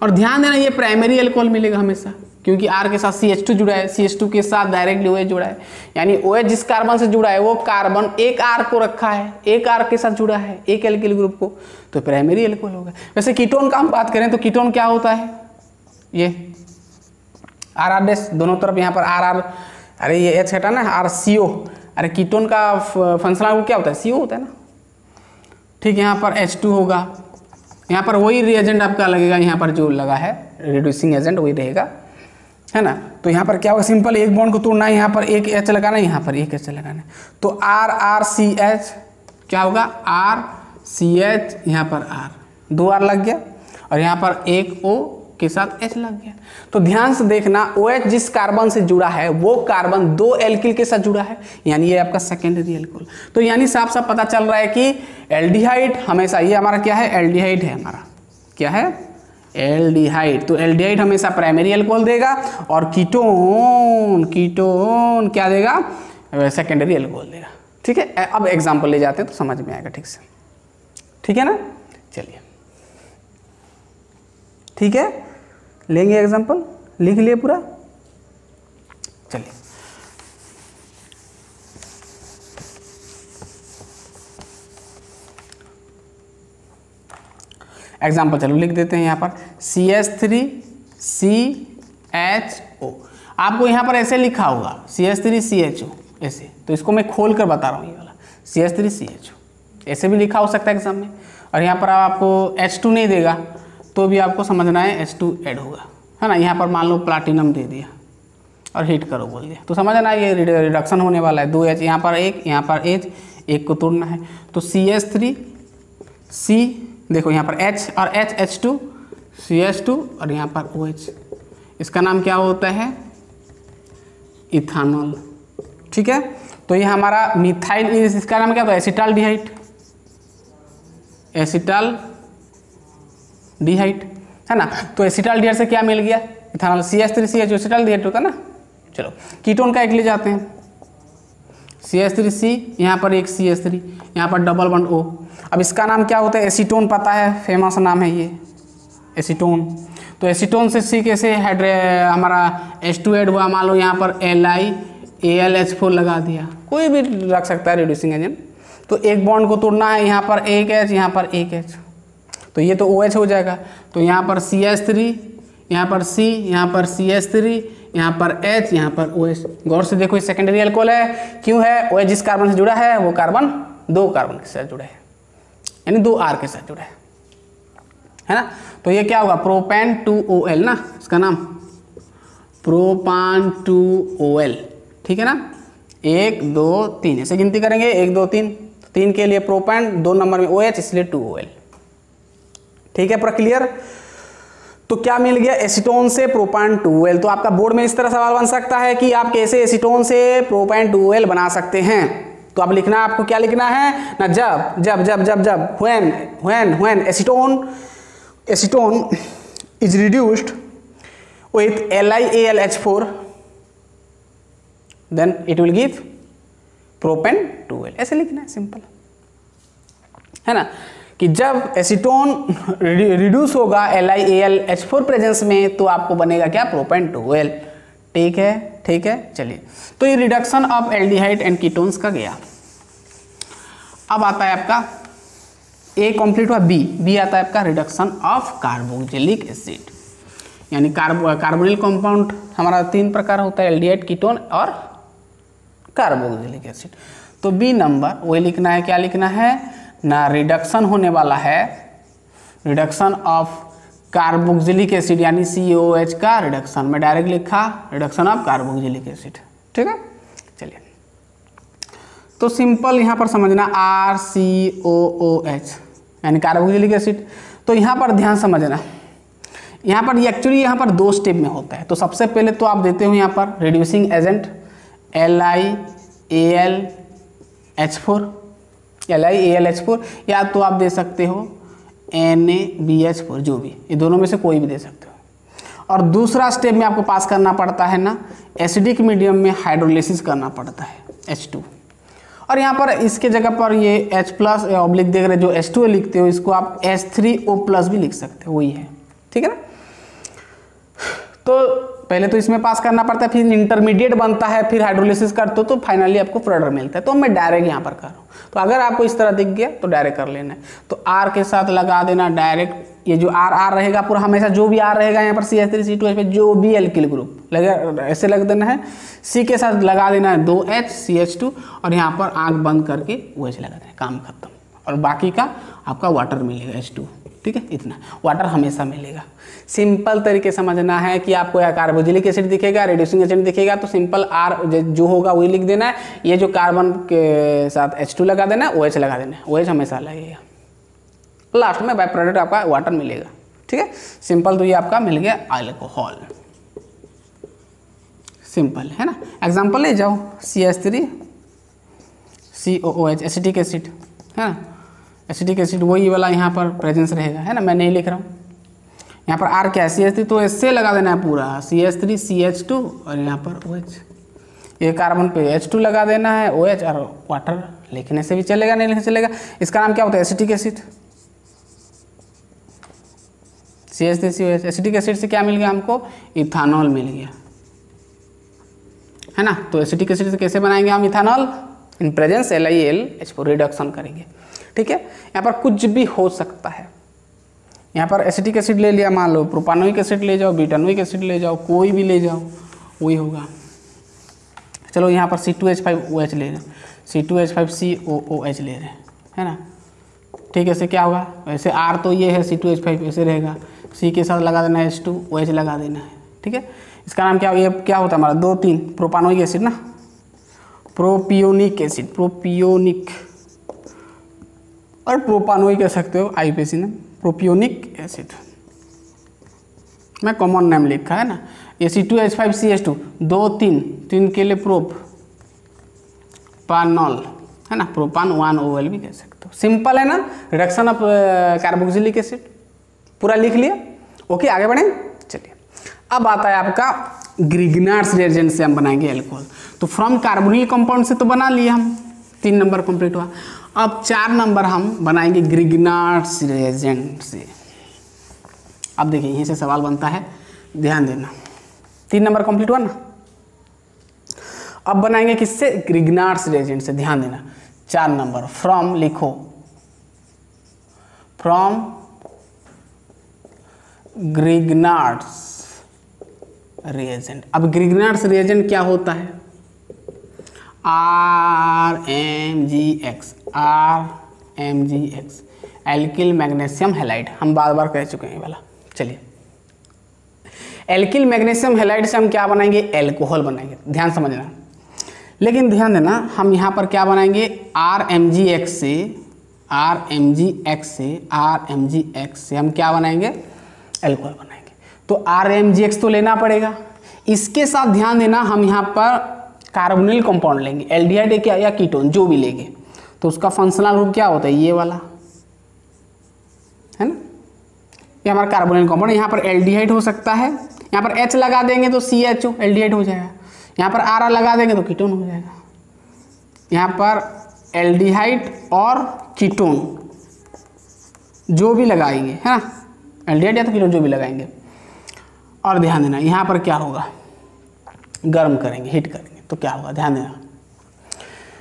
और ध्यान देना ये प्राइमरी एल्कोहल मिलेगा हमेशा, क्योंकि R के साथ CH2 जुड़ा है, CH2 के साथ डायरेक्टली OH जुड़ा है, यानी OH जिस कार्बन से जुड़ा है वो कार्बन एक R को रखा है, एक R के साथ जुड़ा है, एक एल्किल ग्रुप को, तो प्राइमरी एल्कोहल होगा। वैसे कीटोन का हम बात करें तो कीटोन क्या होता है? ये RR' दोनों तरफ, यहाँ पर RR, अरे ये H हटा ना, RCO, अरे कीटोन का फंक्शनल ग्रुप क्या होता है? CO होता है ना, ठीक। यहाँ पर H2 होगा, यहाँ पर वही रिएजेंट आपका लगेगा, यहाँ पर जो लगा है रिड्यूसिंग एजेंट वही रहेगा, है ना। तो यहाँ पर क्या होगा? सिंपल एक बॉन्ड को तोड़ना है, यहाँ पर एक H लगाना है, यहाँ पर एक H लगाना है, तो RRCH क्या होगा? RCH, यहाँ पर R, 2 R लग गया, और यहाँ पर एक O के साथ H लग गया। तो ध्यान से देखना, OH जिस कार्बन से जुड़ा है वो कार्बन 2 एल्किल के साथ जुड़ा है, यानी ये आपका सेकेंडरी एल्कोहल। तो यानी साफ साफ पता चल रहा है कि एल्डिहाइड हमेशा, ये हमारा क्या है? एल्डिहाइड है हमारा, क्या है? एल्डिहाइड। तो एल्डिहाइड हमेशा प्राइमरी एल्कोहल देगा, और कीटोन क्या देगा? सेकेंडरी एल्कोहल देगा, ठीक है। अब एग्जाम्पल ले जाते हैं तो समझ में आएगा ठीक से, ठीक है ना। चलिए, ठीक है, लेंगे एग्जाम्पल, लिख लिए पूरा। चलिए, एग्जाम्पल चलो लिख देते हैं। यहाँ पर CH3CHO, आपको यहाँ पर ऐसे लिखा होगा CH3CHO ऐसे, तो इसको मैं खोल कर बता रहा हूँ, ये वाला CH3CHO ऐसे भी लिखा हो सकता है एग्जाम में। और यहाँ पर आपको H2 नहीं देगा तो भी आपको समझना है H2 ऐड होगा, है ना। यहाँ पर मान लो प्लाटिनम दे दिया और हीट करो बोल दिया, तो समझना ये रिडक्शन होने वाला है। 2H, यहाँ पर एक, यहाँ पर H, एक को तोड़ना है, तो CH3C, देखो यहाँ पर H और H, H2, CH2 और यहाँ पर OH, इसका नाम क्या होता है? इथानॉल, ठीक है। तो ये हमारा मिथाइल, इसका नाम क्या होता है? एसिटाल्डिहाइड, एसिटाल्डिहाइड, है ना। तो एसिटाल्डिहाइड से क्या मिल गया? इथानॉल। CH3CH एसिटाल्डिहाइड होता है ना। चलो कीटोन का एक ले जाते हैं, CH3C, यहाँ पर एक CH3, यहाँ पर डबल बॉन्ड O। अब इसका नाम क्या होता है? एसीटोन, पता है, फेमस नाम है ये एसीटोन। तो एसीटोन से C कैसे हमारा H2 ऐड हुआ, मान लो यहाँ पर LiAlH4 लगा दिया, कोई भी रख सकता है रिड्यूसिंग एजेंट। तो एक बॉन्ड को तोड़ना है, यहाँ पर एक H, यहाँ पर एक H, तो ये तो OH हो जाएगा। तो यहाँ पर CH3, यहाँ पर C, यहाँ पर CH3, यहाँ पर H, यहाँ पर OH। गौर से देखो ये सेकेंडरी एल्कोहल है, क्यों है? OH जिस कार्बन से जुड़ा है वो कार्बन 2 कार्बन के साथ जुड़ा है, यानी 2 R के साथ जुड़ा है ना। तो ये क्या होगा? प्रोपेन 2OL ना, इसका नाम प्रोपान 2OL, ठीक है ना। 1 2 3 ऐसे गिनती करेंगे, 1 2 3, 3 के लिए प्रोपेन, 2 नंबर में OH, इसलिए 2OL, ठीक है। पूरा क्लियर। तो क्या मिल गया? एसीटोन से प्रोपान 2OL। तो आपका बोर्ड में इस तरह सवाल बन सकता है कि आप कैसे एसीटोन से प्रोपान 2OL बना सकते हैं। तो अब लिखना, आपको क्या लिखना है ना? जब जब जब जब जब when acetone is reduced with LiAlH4 then it will give propane 2OL, ऐसे लिखना है, सिंपल है ना। कि जब एसीटोन रिड्यूस होगा LiAlH4 प्रेजेंस में तो आपको बनेगा क्या? प्रोपेन 2OL, ठीक है, ठीक है। चलिए, तो ये reduction of aldehyde and ketones का गया। अब आता है आपका A कंप्लीट हुआ, B आता है आपका रिडक्शन ऑफ कार्बोक्सिलिक एसिड, यानी कार्बोनिल कंपाउंड हमारा 3 प्रकार होता है, एल्डिहाइड, कीटोन और कार्बोक्सिलिक एसिड। तो B नंबर वही लिखना है, क्या लिखना है ना? रिडक्शन होने वाला है, रिडक्शन ऑफ कार्बोक्सिलिक एसिड यानी COH का रिडक्शन, मैं डायरेक्ट लिखा रिडक्शन ऑफ कार्बोक्सिलिक एसिड, ठीक है। चलिए, तो सिंपल यहाँ पर समझना RCOOH यानी कार्बोक्सिलिक एसिड। तो यहाँ पर ध्यान समझना, यहाँ पर एक्चुअली यहाँ पर 2 स्टेप में होता है। तो सबसे पहले तो आप देते हो यहाँ पर रिड्यूसिंग एजेंट LiAlH4, LiAlH4, या तो आप दे सकते हो NaBH4, जो भी, ये दोनों में से कोई भी दे सकते हो। और दूसरा स्टेप में आपको पास करना पड़ता है ना, एसिडिक मीडियम में हाइड्रोलिसिस करना पड़ता है H2। और यहाँ पर इसके जगह पर ये H+ ऑब्लिक देख रहे, जो H2 लिखते हो इसको आप H3O+ भी लिख सकते हो, वही है, ठीक है ना। तो पहले तो इसमें पास करना पड़ता है, फिर इंटरमीडिएट बनता है, फिर हाइड्रोलिसिस करते हो तो फाइनली आपको प्रोडक्ट मिलता है। तो मैं डायरेक्ट यहाँ पर कर रहा हूँ, तो अगर आपको इस तरह दिख गया तो डायरेक्ट कर लेना है। तो R के साथ लगा देना डायरेक्ट, ये जो R रहेगा पूरा हमेशा, जो भी R रहेगा यहाँ पर CH3CH2 पे जो भी एल्किल ग्रुप लगे ऐसे लग देना है। C के साथ लगा देना है 2H CH2 और यहाँ पर आँख बंद करके OH लगा देना है, काम खत्म। और बाकी का आपका वाटर मिलेगा H2, ठीक है, इतना वाटर हमेशा मिलेगा। सिंपल तरीके समझना है कि आपको या कार्बोक्सिलिक एसिड दिखेगा, रेड्यूसिंग एजेंट दिखेगा तो सिंपल R जो होगा वही लिख देना है। ये जो कार्बन के साथ H2 लगा देना है, OH लगा देना है, OH हमेशा लगेगा। लास्ट में बाय प्रोडक्ट आपका वाटर मिलेगा, ठीक है। सिंपल, तो ये आपका मिल गया अल्कोहल, सिंपल है ना। एग्जाम्पल ले जाओ, CH3COOH एसिटिक एसिड है ना, एसिटिक एसिड वही वाला यहाँ पर प्रेजेंस रहेगा, है ना, मैं नहीं लिख रहा हूँ। यहाँ पर R क्या है, CH3, तो इससे लगा देना है पूरा CH3 CH2 और यहाँ पर OH। ये कार्बन पे H2 लगा देना है, OH और वाटर, लिखने से भी चलेगा, नहीं लिखने से चलेगा। इसका नाम क्या होता है, acetic acid. CH3COH acetic acid से क्या मिल गया हमको, इथानॉल मिल गया, है ना। तो एसिटिक एसिड से कैसे बनाएंगे हम ethanol, in presence LiAlH4 reduction करेंगे, ठीक है। यहाँ पर कुछ भी हो सकता है, यहाँ पर एसिटिक एसिड ले लिया, मान लो प्रोपानोइक एसिड ले जाओ, ब्यूटानोइक एसिड ले जाओ, कोई भी ले जाओ वही होगा। चलो यहाँ पर C2H5OH ले रहे हैं, C2H5COOH ले रहे हैं, है ना, ठीक है। इससे क्या होगा, वैसे R तो ये है, C2H5 ऐसे रहेगा, C के साथ लगा देना है H2, OH लगा देना है, ठीक है। इसका नाम क्या, ये क्या होता है हमारा 2-3 प्रोपानोइक एसिड ना, प्रोपियोनिक एसिड, प्रोपियोनिक और प्रोपानोइक कह सकते हो, IUPAC ने प्रोपियोनिक एसिड मैं कॉमन नेम लिखा है ना। ये C2H5CH2 2-3 के लिए प्रोपानॉल है ना, प्रोपान 1OL भी कह सकते हो। सिंपल है ना, रिडक्शन ऑफ कार्बोक्सिलिक एसिड, पूरा लिख लिया। ओके, आगे बढ़ें, चलिए। अब आता है आपका ग्रिग्नार्ड्स रिएजेंट से हम बनाएंगे अल्कोहल। तो फ्रॉम कार्बोनिल कंपाउंड से तो बना लिए हम, 3 नंबर कंप्लीट हुआ। अब 4 नंबर हम बनाएंगे ग्रिग्नार्ड्स रिएजेंट से। अब देखिए यहीं से सवाल बनता है, ध्यान देना। 3 नंबर कंप्लीट हुआ ना, अब बनाएंगे किससे, ग्रिग्नार्ड्स रिएजेंट से। ध्यान देना, 4 नंबर फ्रॉम लिखो, फ्रॉम ग्रिग्नार्ड्स रिएजेंट। अब ग्रिग्नार्ड्स रिएजेंट क्या होता है, RMGX एल्किल मैग्नीशियम हैलाइड, हम बार बार कह चुके हैं ये वाला। चलिए, एल्किल मैग्नीशियम हैलाइड से हम क्या बनाएंगे, एल्कोहल बनाएंगे, ध्यान समझना। लेकिन ध्यान देना, हम यहाँ पर क्या बनाएंगे, RMGX से हम क्या बनाएंगे, एल्कोहल बनाएंगे। तो RMGX तो लेना पड़ेगा, इसके साथ ध्यान देना हम यहाँ पर कार्बोनिल कंपाउंड लेंगे, एल्डिहाइड क्या या कीटोन जो भी लेंगे, तो उसका फंक्शनल ग्रुप क्या होता है, ये वाला है ना, ये हमारा कार्बोनिल कंपाउंड। यहाँ पर एल्डिहाइड हो सकता है, यहाँ पर H लगा देंगे तो CHO एल्डिहाइड हो जाएगा, यहाँ पर R लगा देंगे तो कीटोन हो जाएगा। यहाँ पर एल्डिहाइड और कीटोन जो भी लगाएंगे, है ना, एल्डिहाइड या तो कीटोन जो भी लगाएंगे। और ध्यान देना, यहाँ पर क्या होगा, गर्म करेंगे, हीट करेंगे तो क्या होगा, ध्यान देना।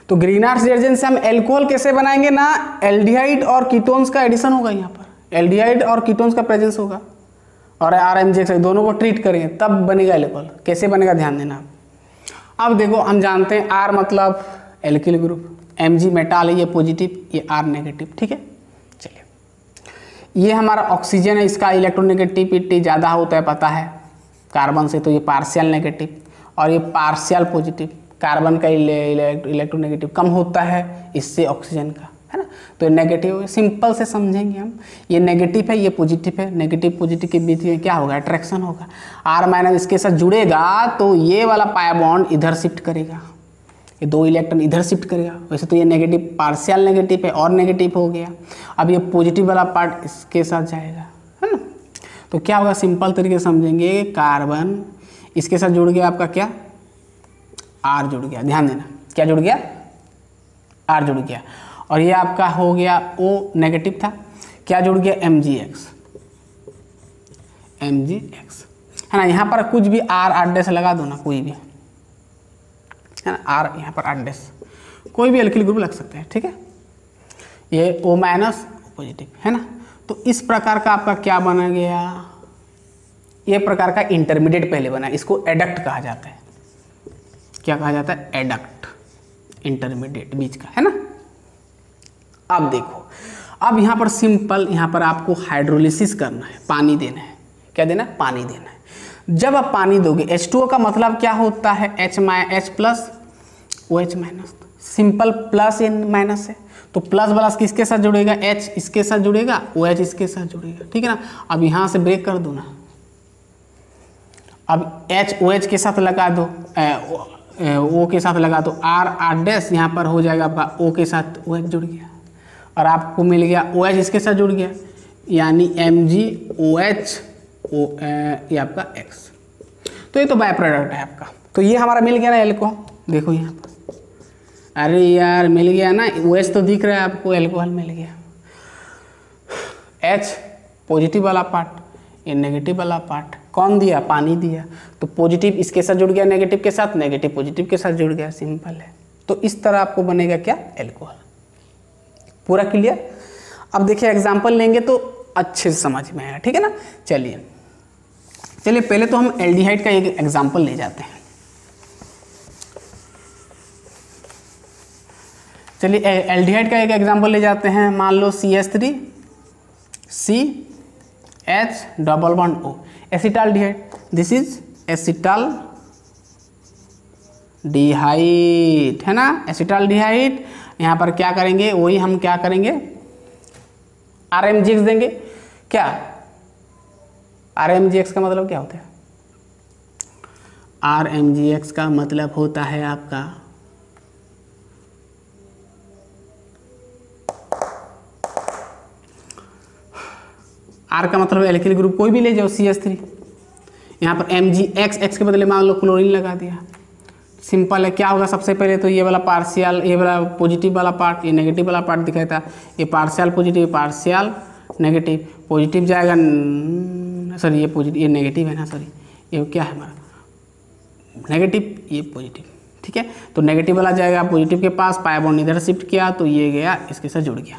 तो ग्रिग्नार्ड्स रिएजेंट से हम एल्कोहल कैसे बनाएंगे ना, एल्डिहाइड और कीटोन्स का एडिशन होगा, यहाँ पर एल्डिहाइड और कीटोन्स का प्रेजेंस होगा, और RMGX दोनों को ट्रीट करेंगे तब बनेगा एल्कोहल। कैसे बनेगा, ध्यान देना। अब देखो, हम जानते हैं R मतलब एल्किल ग्रुप, Mg मेटाल है, ये पॉजिटिव, ये R नेगेटिव, ठीक है। चलिए, ये हमारा ऑक्सीजन है, इसका इलेक्ट्रोनेगेटिविटी ज़्यादा होता है, पता है, कार्बन से, तो ये पार्शियल नेगेटिव और ये पार्शियल पॉजिटिव। कार्बन का इलेक्ट्रोनेगेटिव कम होता है इससे ऑक्सीजन का, है ना, तो नेगेटिव। सिंपल से समझेंगे हम, ये नेगेटिव है, ये पॉजिटिव है, नेगेटिव पॉजिटिव के बीच में क्या होगा, अट्रैक्शन होगा। R- इसके साथ जुड़ेगा तो ये वाला पाया बॉन्ड इधर शिफ्ट करेगा, ये 2 इलेक्ट्रॉन इधर शिफ्ट करेगा। वैसे तो ये नेगेटिव पार्शियल नेगेटिव है और नेगेटिव हो गया। अब ये पॉजिटिव वाला पार्ट इसके साथ जाएगा, है ना। तो क्या होगा, सिंपल तरीके से समझेंगे, कार्बन इसके साथ जुड़ गया आपका क्या, R जुड़ गया, ध्यान देना क्या जुड़ गया, R जुड़ गया। और ये आपका हो गया O नेगेटिव था, क्या जुड़ गया, MgX, है ना। यहाँ पर कुछ भी R लगा दो ना, कोई भी, है ना, R यहाँ पर R, कोई भी एल्किल ग्रुप लग सकते हैं, ठीक है। ये O माइनस पॉजिटिव, है ना। तो इस प्रकार का आपका क्या बना गया, ये प्रकार का इंटरमीडिएट पहले बना, इसको एडक्ट कहा जाता है। क्या कहा जाता है, एडक्ट, इंटरमीडिएट बीच का, है ना। अब देखो, अब यहाँ पर सिंपल, यहाँ पर आपको हाइड्रोलिसिस करना है, पानी देना है। क्या देना है, पानी देना है। जब आप पानी दोगे, H2O का मतलब क्या होता है, H plus OH minus, simple plus इन माइनस है। तो प्लस वाला किसके साथ जुड़ेगा, H इसके साथ जुड़ेगा, OH इसके साथ जुड़ेगा, ठीक है ना। अब यहाँ से ब्रेक कर दो ना, अब H OH के साथ लगा दो, O के साथ लगा दो, R यहाँ पर हो जाएगा आपका O के साथ OH जुड़ गया, और आपको मिल गया OH इसके साथ जुड़ गया, यानी MgOH ये आपका X। तो ये तो बाय प्रोडक्ट है आपका। तो ये हमारा मिल गया ना एल्कोहल, देखो यहाँ पर, अरे यार मिल गया ना, OH तो दिख रहा है आपको, एल्कोहल मिल गया। H पॉजिटिव वाला पार्ट, ये नेगेटिव वाला पार्ट कौन दिया, पानी दिया। तो पॉजिटिव इसके साथ जुड़ गया नेगेटिव के साथ, नेगेटिव पॉजिटिव के साथ जुड़ गया, सिंपल है। तो इस तरह आपको बनेगा क्या, एल्कोहल। पूरा क्लियर। अब देखिए एग्जाम्पल लेंगे तो अच्छे से समझ में आएगा, ठीक है ना। चलिए पहले तो हम एल्डिहाइड का एक एग्जाम्पल ले जाते हैं। चलिए एल्डिहाइड का एक एग्जाम्पल ले जाते हैं। मान लो CH3 CH double bond O, acetaldehyde, this is acetaldehyde, है ना, एसिटाल्डिहाइड। यहाँ पर क्या करेंगे, वही हम क्या करेंगे, RMGX देंगे। क्या RMGX का मतलब क्या होता है, RMGX का मतलब होता है आपका R का मतलब एल्किल ग्रुप कोई भी ले जाओ, CH3, यहाँ पर MgX, X के बदले मान लो क्लोरीन लगा दिया, सिंपल है। क्या होगा, सबसे पहले तो ये वाला पार्शियल, ये वाला पॉजिटिव वाला पार्ट, ये नेगेटिव वाला पार्ट दिखाया था, ये partial positive, partial negative, positive जाएगा, सॉरी ये पॉजिटिव, ये नेगेटिव है ना, सॉरी ये क्या है हमारा नेगेटिव, ये पॉजिटिव, ठीक है। तो नेगेटिव वाला जाएगा पॉजिटिव के पास, पाई बॉन्ड इधर शिफ्ट किया तो ये गया इसके साथ जुड़ गया।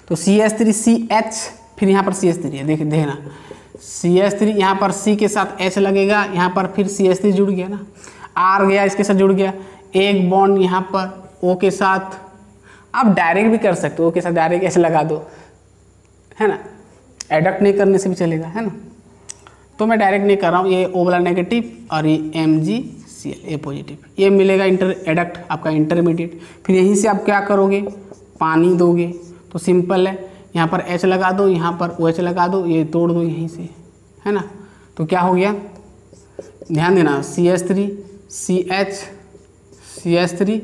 तो CH3 CH, फिर यहाँ पर CH3 है, देखना CH3 यहाँ पर C के साथ H लगेगा, यहाँ पर फिर CH3 जुड़ गया ना, R गया इसके साथ जुड़ गया, एक बॉन्ड यहाँ पर O के साथ, आप डायरेक्ट भी कर सकते हो, O के साथ डायरेक्ट H लगा दो, है ना, एडक्ट नहीं करने से भी चलेगा, है ना। तो मैं डायरेक्ट नहीं कर रहा हूँ, ये O वाला नेगेटिव और ये MgCl ये पॉजिटिव, ये मिलेगा एडक्ट आपका इंटरमीडिएट। फिर यहीं से आप क्या करोगे, पानी दोगे। तो सिंपल है, यहाँ पर H लगा दो, यहाँ पर OH लगा दो, ये तोड़ दो यहीं से, है ना। तो क्या हो गया, ध्यान देना, CH3 CH3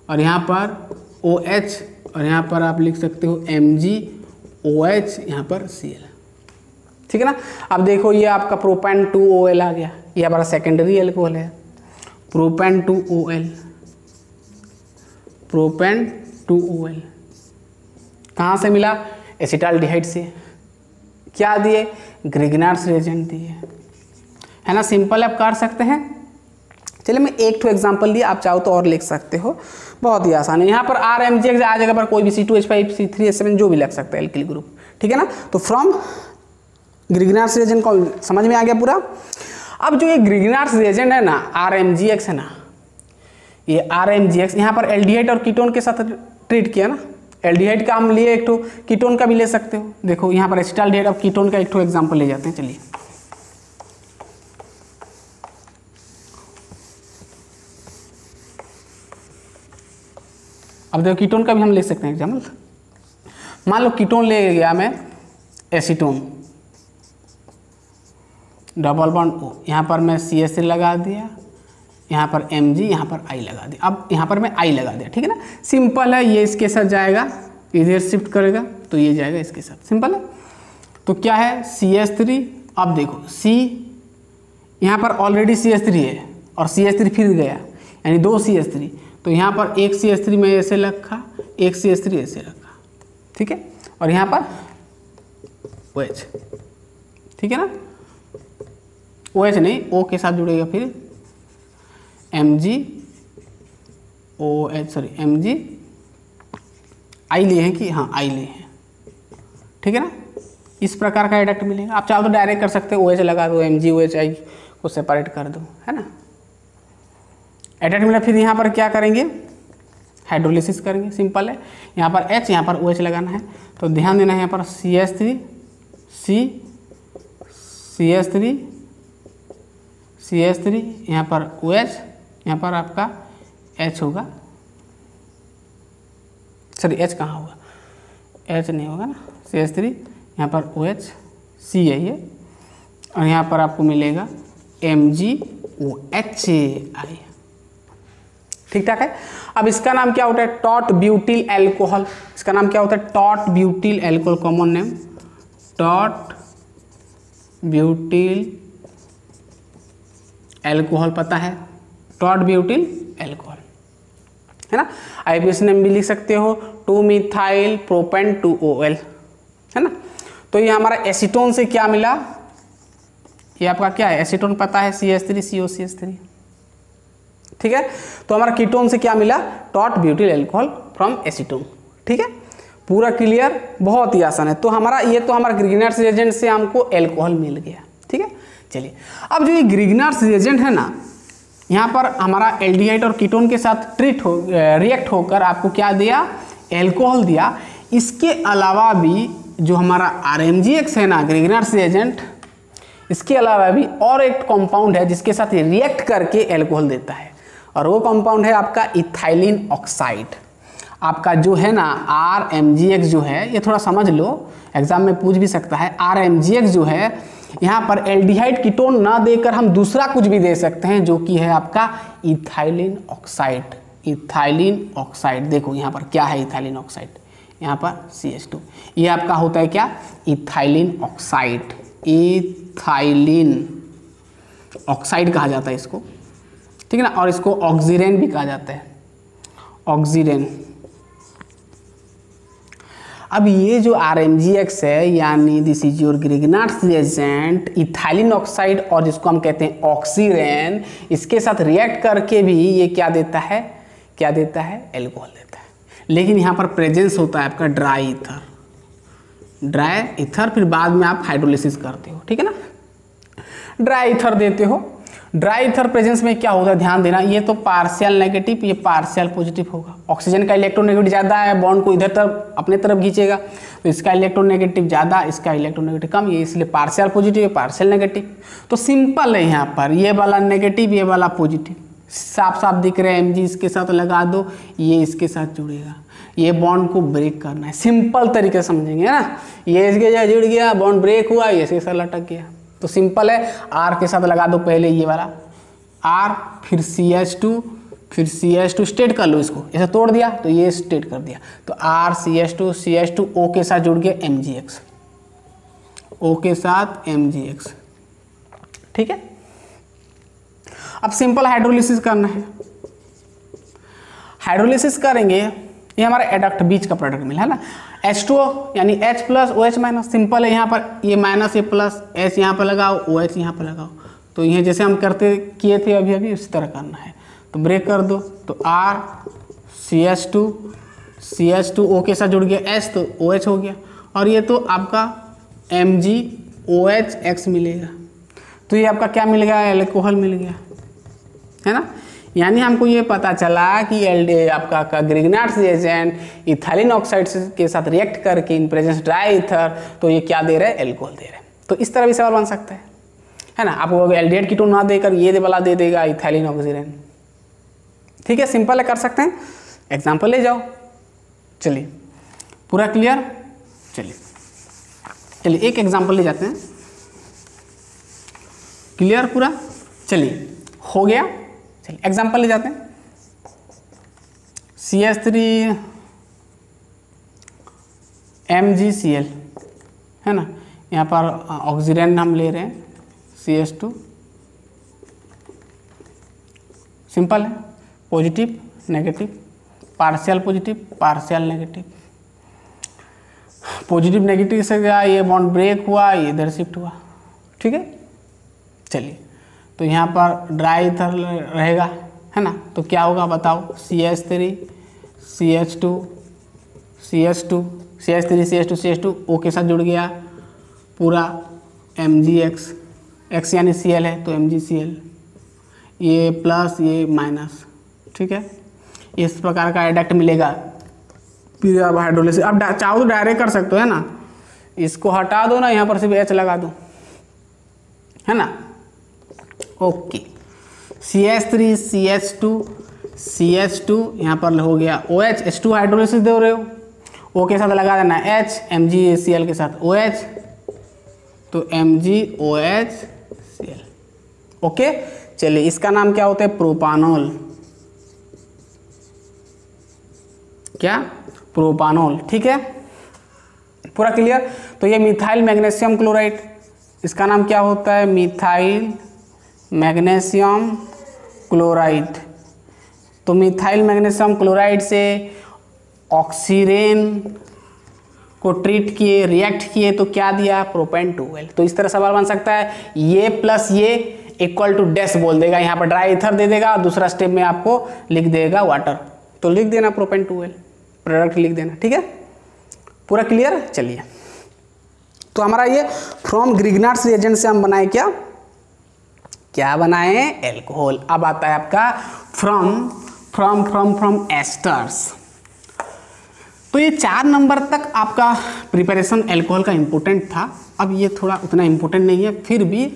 और यहाँ पर OH, और यहाँ पर आप लिख सकते हो MgOH, यहाँ पर Cl, ठीक है ना। अब देखो ये आपका प्रोपेन 2OL आ गया, ये हमारा सेकेंडरी एल्कोहल है, प्रोपेन 2OL, प्रोपेन 2OL कहाँ से मिला, एसिटाल्डिहाइड से। क्या दिए, ग्रिग्नार्ड्स रिएजेंट दिए, है ना, सिंपल आप कर सकते हैं। चलिए मैं एक तो एग्जांपल दिया, आप चाहो तो और लिख सकते हो, बहुत ही आसान है। यहाँ पर RMGX आ जगह पर कोई भी C2H5 C3H7 जो भी लग सकता है एल्किल ग्रुप, ठीक है ना। तो फ्रॉम ग्रिग्नार्ड्स रिएजेंट को समझ में आ गया पूरा। अब जो ये ग्रिग्नार्ड्स रिएजेंट है ना, RMGX है ना, ये RMGX यहाँ पर एल्डिहाइड और कीटोन के साथ ट्रीट किया ना। एल्डिहाइड का हम लिए, एक तो कीटोन का भी ले सकते हो। देखो यहाँ पर एसिटाल्डिहाइड, अब कीटोन का एक तो एग्जांपल ले जाते हैं। चलिए अब देखो कीटोन का भी हम ले सकते हैं एग्जाम्पल। मान लो कीटोन ले गया मैं, एसीटोन डबल बॉन्ड O, यहाँ पर मैं CH3 लगा दिया, यहाँ पर Mg, यहाँ पर I लगा दिया। अब यहाँ पर मैं I लगा दिया, ठीक है ना, सिंपल है। ये इसके साथ जाएगा, इधर शिफ्ट करेगा तो ये जाएगा इसके साथ, सिंपल है। तो क्या है CH3, अब देखो C यहाँ पर ऑलरेडी CH3 है और CH3 फिर गया, यानी 2 CH3, तो यहाँ पर एक CH3 में ऐसे रखा, एक CH3 ऐसे रखा, ठीक है, और यहाँ पर OH, ठीक है ना, OH नहीं, O के साथ जुड़ेगा फिर Mg OH, sorry Mg I लिए हैं कि हाँ I लिए हैं, ठीक है ना। इस प्रकार का एडक्ट मिलेगा। आप चाहो तो डायरेक्ट कर सकते हो, OH लगा दो, Mg OH I को सेपरेट कर दो, है ना। एडक्ट मिला, फिर यहाँ पर क्या करेंगे, हाइड्रोलिसिस करेंगे, सिंपल है। यहाँ पर H, यहाँ पर OH लगाना है, तो ध्यान देना है यहाँ पर CH3 C, CH3 CH3, यहाँ पर OH, यहाँ पर आपका H होगा, सॉरी H कहाँ होगा, H नहीं होगा ना, CH3, यहाँ पर OH, C है ये, और यहाँ पर आपको मिलेगा MgOHI, ठीक ठाक है। अब इसका नाम क्या होता है, टॉट ब्यूटिल एल्कोहल। इसका नाम क्या होता है, taught butyl alcohol, common name taught butyl alcohol, पता है, टॉट ब्यूटिल एल्कोहल, है ना। आईपीएस नेम भी लिख सकते हो, 2-मिथाइल प्रोपेन 2OL, है ना। तो ये हमारा एसीटोन से क्या मिला, ये आपका क्या है, एसीटोन पता है, CH3COCH3, ठीक है। तो हमारा कीटोन से क्या मिला, taught butyl alcohol from acetone, ठीक है। पूरा क्लियर, बहुत ही आसान है। तो हमारा ये तो हमारा ग्रिग्नार्ड्स रिएजेंट से हमको एल्कोहल मिल गया, ठीक है। चलिए, अब जो ये ग्रिग्नार्ड्स रिएजेंट है ना, यहाँ पर हमारा एल्डिहाइड और कीटोन के साथ रिएक्ट होकर आपको क्या दिया, एल्कोहल दिया। इसके अलावा भी जो हमारा RMgX है ना, ग्रिग्नार्ड्स रिएजेंट, इसके अलावा भी और एक कंपाउंड है जिसके साथ ये रिएक्ट करके एल्कोहल देता है, और वो कंपाउंड है आपका इथाइलिन ऑक्साइड। आपका जो है ना RMgX जो है, ये थोड़ा समझ लो, एग्जाम में पूछ भी सकता है। RMgX जो है, यहाँ पर एल्डिहाइड कीटोन ना देकर हम दूसरा कुछ भी दे सकते हैं, जो कि है आपका इथाइलिन ऑक्साइड। इथाइलिन ऑक्साइड, देखो यहाँ पर क्या है, इथाइलिन ऑक्साइड, यहाँ पर CH2, ये आपका होता है क्या, इथाइलिन ऑक्साइड। इथाइलिन ऑक्साइड कहा जाता है इसको, ठीक है ना, और इसको ऑक्सीरेन भी कहा जाता है, ऑक्सीरेन। अब ये जो RMgX है, यानी this is your Grignard's reagent, ethylene oxide, और जिसको हम कहते हैं ऑक्सीरेन, इसके साथ रिएक्ट करके भी ये क्या देता है, क्या देता है, एल्कोहल देता है। लेकिन यहाँ पर प्रेजेंस होता है आपका ड्राई ईथर, ड्राई ईथर, फिर बाद में आप हाइड्रोलिसिस करते हो, ठीक है ना, ड्राई ईथर देते हो। ड्राई ईथर प्रेजेंस में क्या होता है, ध्यान देना, ये तो पार्शियल नेगेटिव, ये पार्शियल पॉजिटिव होगा। ऑक्सीजन का इलेक्ट्रोनेगेटिव ज़्यादा है, बॉन्ड को इधर तरफ अपने तरफ खींचेगा, तो इसका इलेक्ट्रोनेगेटिव ज़्यादा, इसका इलेक्ट्रोनेगेटिव कम, ये इसलिए पार्शियल पॉजिटिव है, पार्शियल नेगेटिव। तो सिंपल है, यहाँ पर ये वाला नेगेटिव, ये वाला पॉजिटिव, साफ साफ दिख रहे हैं। Mg इसके साथ लगा दो, ये इसके साथ जुड़ेगा, ये बॉन्ड को ब्रेक करना है, सिंपल तरीके से समझेंगे ना। ये इसके साथ जुड़ गया, बॉन्ड ब्रेक हुआ, ये इसके साथ लटक गया, तो सिंपल है। R के साथ लगा दो पहले ये वाला R, फिर CH2, फिर CH2, स्टेट कर लो इसको, ऐसे तोड़ दिया तो ये स्टेट कर दिया, तो R CH2 CH2 O के साथ जुड़ गया MgX, O के साथ MgX, ठीक है। अब सिंपल हाइड्रोलिसिस करना है, हाइड्रोलिसिस करेंगे, ये हमारा एडक्ट बीच का प्रोडक्ट मिला है ना, H2O यानी H plus OH minus, simple है। यहाँ पर ये माइनस, ये प्लस, H यहाँ पर लगाओ, OH यहाँ पर लगाओ, तो ये जैसे हम करते किए थे अभी अभी उसी तरह करना है। तो ब्रेक कर दो, तो R CH2 CH2 O के साथ जुड़ गया H, तो OH हो गया, और ये तो आपका MgOHX मिलेगा, तो ये आपका क्या मिल गया, एल्कोहल मिल गया, है ना। यानी हमको ये पता चला कि आपका ग्रिग्नार्ड्स रिएजेंट इथाइलिन ऑक्साइड के साथ रिएक्ट करके इन प्रेजेंस ड्राई ईथर, तो ये क्या दे रहे हैं, एल्कोहल दे रहे हैं। तो इस तरह भी सवाल बन सकता है ना। आपको एल्डिहाइड कीटोन ना देकर ये वाला दे देगा, इथाइलिन ऑक्सीजन, ठीक है, सिंपल है, कर सकते हैं। एग्जाम्पल ले जाओ, चलिए पूरा क्लियर। चलिए एक एग्जाम्पल ले जाते हैं, क्लियर पूरा, चलिए हो गया। चलिए एग्जाम्पल ले जाते हैं। CH3 MgCl है ना, यहाँ पर ऑक्सीजन हम ले रहे हैं CH2, सिंपल है, positive negative, partial positive partial negative, positive negative से गया, ये बॉन्ड ब्रेक हुआ, ये इधर शिफ्ट हुआ, ठीक है। चलिए तो यहाँ पर ड्राई ईथर रहेगा है ना, तो क्या होगा बताओ, CH3 CH2 CH2 CH3 CH2 CH2 O के साथ जुड़ गया पूरा MgX, X यानी Cl है तो MgCl, ये प्लस ये माइनस, ठीक है। इस प्रकार का एडक्ट मिलेगा। फिर अब हाइड्रोलिसिस, अब चाहो तो डायरेक्ट कर सकते हो है ना, इसको हटा दो ना, यहाँ पर सिर्फ H लगा दो है ना, ओके। CH3 CH2 CH2 यहाँ पर हो गया OH, H2 हाइड्रोलिसिस दे रहे हो, O के साथ लगा देना H, MgCl के साथ OH, तो MgOHCl, ओके। चलिए इसका नाम क्या होता है, प्रोपानॉल, क्या, प्रोपानॉल, ठीक है, पूरा क्लियर। तो ये मिथाइल मैग्नीशियम क्लोराइड, इसका नाम क्या होता है, मिथाइल मैग्नीशियम क्लोराइड। तो मिथाइल मैग्नीशियम क्लोराइड से ऑक्सीजन को ट्रीट किए, रिएक्ट किए, तो क्या दिया, प्रोपेन 2L। तो इस तरह सवाल बन सकता है, ये प्लस ये इक्वल टू डैश बोल देगा, यहाँ पर ड्राई ईथर दे देगा, दूसरा स्टेप में आपको लिख देगा वाटर, तो लिख देना प्रोपेन 2L, प्रोडक्ट लिख देना, ठीक है, पूरा क्लियर। चलिए तो हमारा ये फ्रॉम ग्रिग्नार्ड्स रिएजेंट से हम बनाए क्या क्या बनाए, एल्कोहल। अब आता है आपका फ्रॉम एस्टर्स। तो ये 4 नंबर तक आपका प्रिपरेशन एल्कोहल का इम्पोर्टेंट था। अब ये थोड़ा उतना इम्पोर्टेंट नहीं है, फिर भी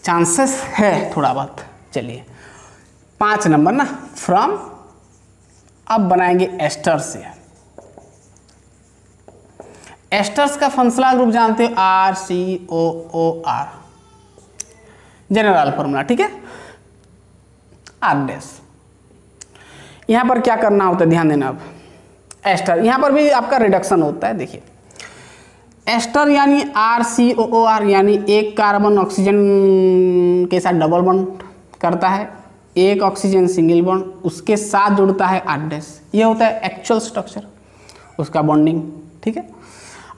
चांसेस है थोड़ा बहुत। चलिए 5 नंबर ना, फ्रॉम, अब बनाएंगे एस्टर्स से। एस्टर्स का फंक्शनल ग्रुप जानते हो, RCOOR, जनरल फॉर्मूला, ठीक है, R'। यहां पर क्या करना होता है, ध्यान देना। अब एस्टर, यहां पर भी आपका रिडक्शन होता है, देखिए एस्टर यानी RCOOR यानी एक कार्बन ऑक्सीजन के साथ डबल बॉन्ड करता है, एक ऑक्सीजन सिंगल बॉन्ड, उसके साथ जुड़ता है R'। ये होता है एक्चुअल स्ट्रक्चर उसका बॉन्डिंग, ठीक है।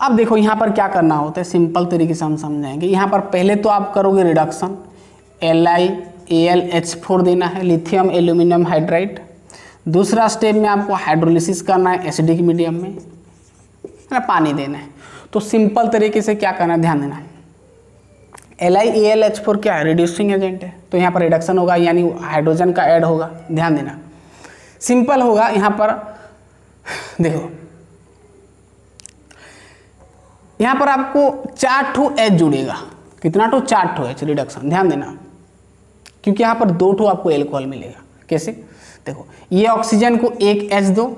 अब देखो यहाँ पर क्या करना होता है, सिंपल तरीके से हम समझाएंगे। यहाँ पर पहले तो आप करोगे रिडक्शन, LiAlH4 देना है, लिथियम एल्यूमिनियम हाइड्राइड। दूसरा स्टेप में आपको हाइड्रोलिसिस करना है एसिडिक मीडियम में, है ना, पानी देना है। तो सिंपल तरीके से क्या करना है, ध्यान देना। LiAlH4 क्या है, रिड्यूसिंग एजेंट है, तो यहाँ पर रिडक्शन होगा यानी हाइड्रोजन का ऐड होगा, ध्यान देना, सिंपल होगा। यहाँ पर देखो, यहाँ पर आपको 4 H जुड़ेगा, कितना 4 H रिडक्शन, ध्यान देना, क्योंकि यहाँ पर 2 आपको एल्कोहल मिलेगा। कैसे, देखो ये ऑक्सीजन को 1 H दो,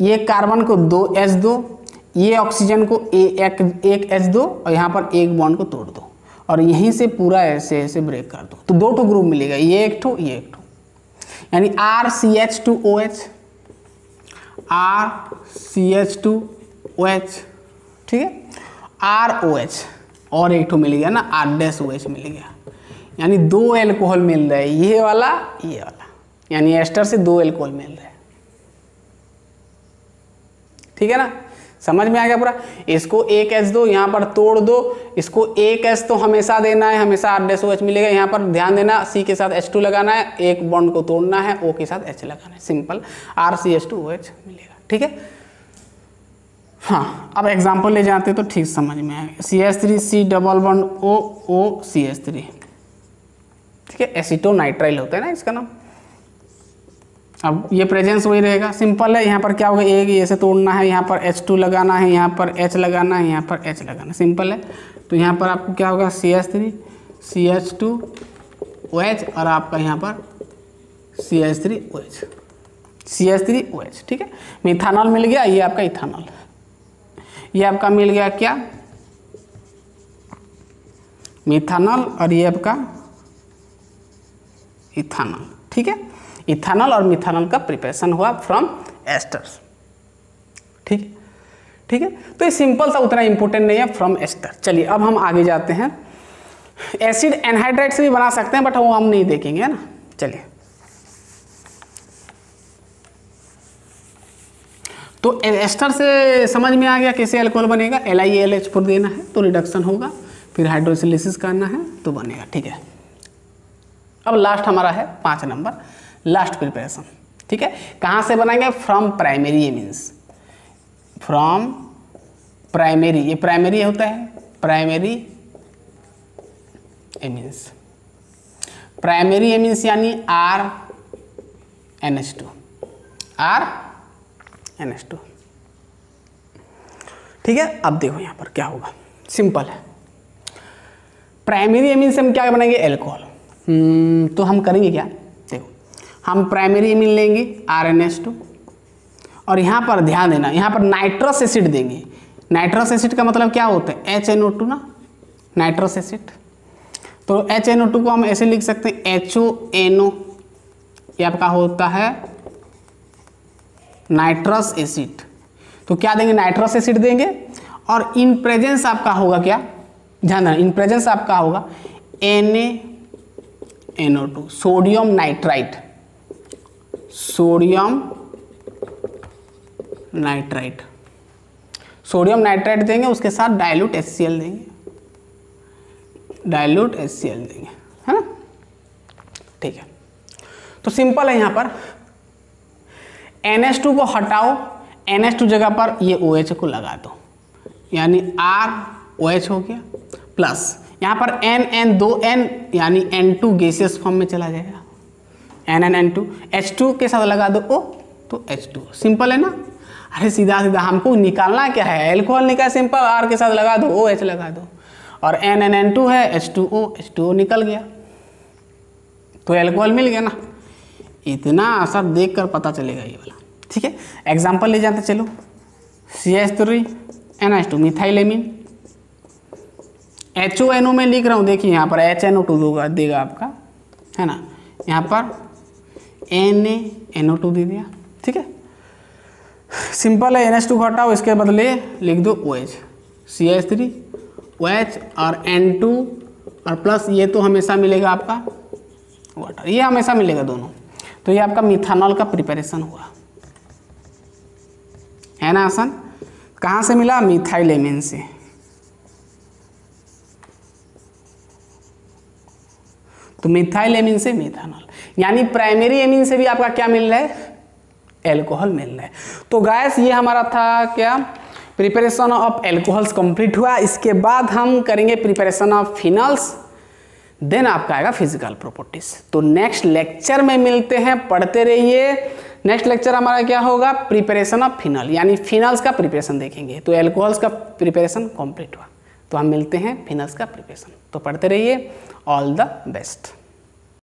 ये कार्बन को 2 H दो, ये ऑक्सीजन को एक H दो, और यहाँ पर एक बॉन्ड को तोड़ दो, और यहीं से पूरा ऐसे ऐसे ब्रेक कर दो, तो 2 ग्रुप मिलेगा, ये एक ठो ये एक ठो, यानी RCH2OH, RCH2OH, ठीक है, ROH, और एक ठो मिल गया ना, R'OH मिल गया, यानी 2 एल्कोहल मिल रहा है, ये वाला, यानी एस्टर से 2 एल्कोहल मिल रहा है, ठीक है ना, समझ में आ गया पूरा। इसको 1 H दो, यहाँ पर तोड़ दो, इसको 1 H तो हमेशा देना है, हमेशा R'OH मिलेगा। यहाँ पर ध्यान देना, C के साथ H2 लगाना है, एक बॉन्ड को तोड़ना है, O के साथ H लगाना है, सिंपल, RCH2OH मिलेगा, ठीक है। हाँ, अब एग्जाम्पल ले जाते तो ठीक समझ में आएगा। CH3 C double bond O CH3, ठीक है, एसीटोनाइट्राइल होता है ना इसका नाम। अब ये प्रेजेंस वही रहेगा, सिंपल है। यहाँ पर क्या होगा, एक ऐसे तोड़ना है, यहाँ पर H2 लगाना है, यहाँ पर H लगाना है, यहाँ पर H लगाना है, सिंपल है। तो यहाँ पर आपको क्या होगा, CH3 CH2OH, और आपका यहाँ पर CH3OH, ठीक है। मिथानॉल मिल गया, ये आपका इथानॉल, ये आपका मिल गया क्या, मिथानॉल, और ये आपका इथानॉल, ठीक है, इथेनॉल और मिथेनॉल का प्रिपरेशन हुआ फ्रॉम एस्टर्स। ठीक है, तो ये सिंपल सा, उतना इंपॉर्टेंट नहीं है, फ्रॉम एस्टर। चलिए अब हम आगे जाते हैं। एसिड एनहाइड्राइड से भी बना सकते हैं, बट वो हम नहीं देखेंगे, है ना। चलिए, तो एस्टर से समझ में आ गया कैसे अल्कोहल बनेगा। LiAlH4 देना है तो रिडक्शन होगा, फिर हाइड्रोसिलिसिस करना है तो बनेगा। ठीक है, अब लास्ट हमारा है 5 नंबर, लास्ट प्रिपरेशन। ठीक है, कहाँ से बनाएंगे? From primary amines. From primary, ये प्राइमरी होता है, प्राइमरी एमीन्स। प्राइमरी एमीन्स यानी RNH2, RNH2। ठीक है, अब देखो यहाँ पर क्या होगा, सिंपल है। प्राइमरी एमीन से हम क्या बनाएंगे? एल्कोहल। तो हम करेंगे क्या, देखो, हम प्राइमरी एमीन लेंगे RNH2, और यहाँ पर ध्यान देना, यहाँ पर नाइट्रस एसिड देंगे। नाइट्रस एसिड का मतलब क्या होता है? HNO2 ना, नाइट्रस एसिड। तो HNO2 को हम ऐसे लिख सकते हैं HONO, ये आपका होता है नाइट्रस एसिड। तो क्या देंगे? नाइट्रस एसिड देंगे, और इन प्रेजेंस आपका होगा क्या, ध्यान देना, इन प्रेजेंस आपका होगा NaNO2, sodium nitrite, sodium nitrite, sodium nitrite देंगे, उसके साथ डाइल्यूट HCl देंगे, डाइल्यूट HCl देंगे, है ना। ठीक है, तो सिंपल है, यहाँ पर NH2 को हटाओ, NH2 जगह पर ये OH को लगा दो, यानी ROH हो गया, प्लस यहाँ पर N 2 N यानी N2 गैसियस फॉर्म में चला जाएगा, N2 H2 के साथ लगा दो O तो H2। सिंपल है ना। अरे सीधा सीधा हमको निकालना क्या है, एल्कोहल निकाल, सिंपल, R के साथ लगा दो, OH लगा दो, और N2 है, H2O निकल गया, तो एल्कोहल मिल गया ना। इतना असर देखकर पता चलेगा ये वाला। ठीक है, एग्जाम्पल ले जाते चलो, CH3NH2 मिथाइलेमिन, HONO में लिख रहा हूँ, देखिए यहाँ पर HNO2 देगा आपका, है ना, यहाँ पर NaNO2 दे दिया। ठीक है, सिंपल है, NH2 हटाओ, इसके बदले लिख दो OH, CH3 OH और N2, और प्लस ये तो हमेशा मिलेगा आपका वाटर, ये हमेशा मिलेगा दोनों। तो ये आपका मिथानॉल का प्रिपरेशन हुआ, है ना आसान। कहाँ से मिला? मिथाइलेमिन से। तो मिथाइलेमिन से मिथानॉल, यानी प्राइमरी एमीन से भी आपका क्या मिल रहा है? एल्कोहल मिल रहा है। तो गैस ये हमारा था क्या, प्रिपरेशन ऑफ एल्कोहल्स कंप्लीट हुआ। इसके बाद हम करेंगे प्रिपरेशन ऑफ फिनॉल्स, देन आपका आएगा फिजिकल प्रॉपर्टीज। तो नेक्स्ट लेक्चर में मिलते हैं, पढ़ते रहिए। नेक्स्ट लेक्चर हमारा क्या होगा? प्रिपरेशन ऑफ फिनॉल, यानी फिनॉल्स का प्रिपरेशन देखेंगे। तो एल्कोहल्स का प्रिपरेशन कंप्लीट हुआ, तो हम मिलते हैं फिनॉल्स का प्रिपरेशन। तो पढ़ते रहिए, ऑल द बेस्ट।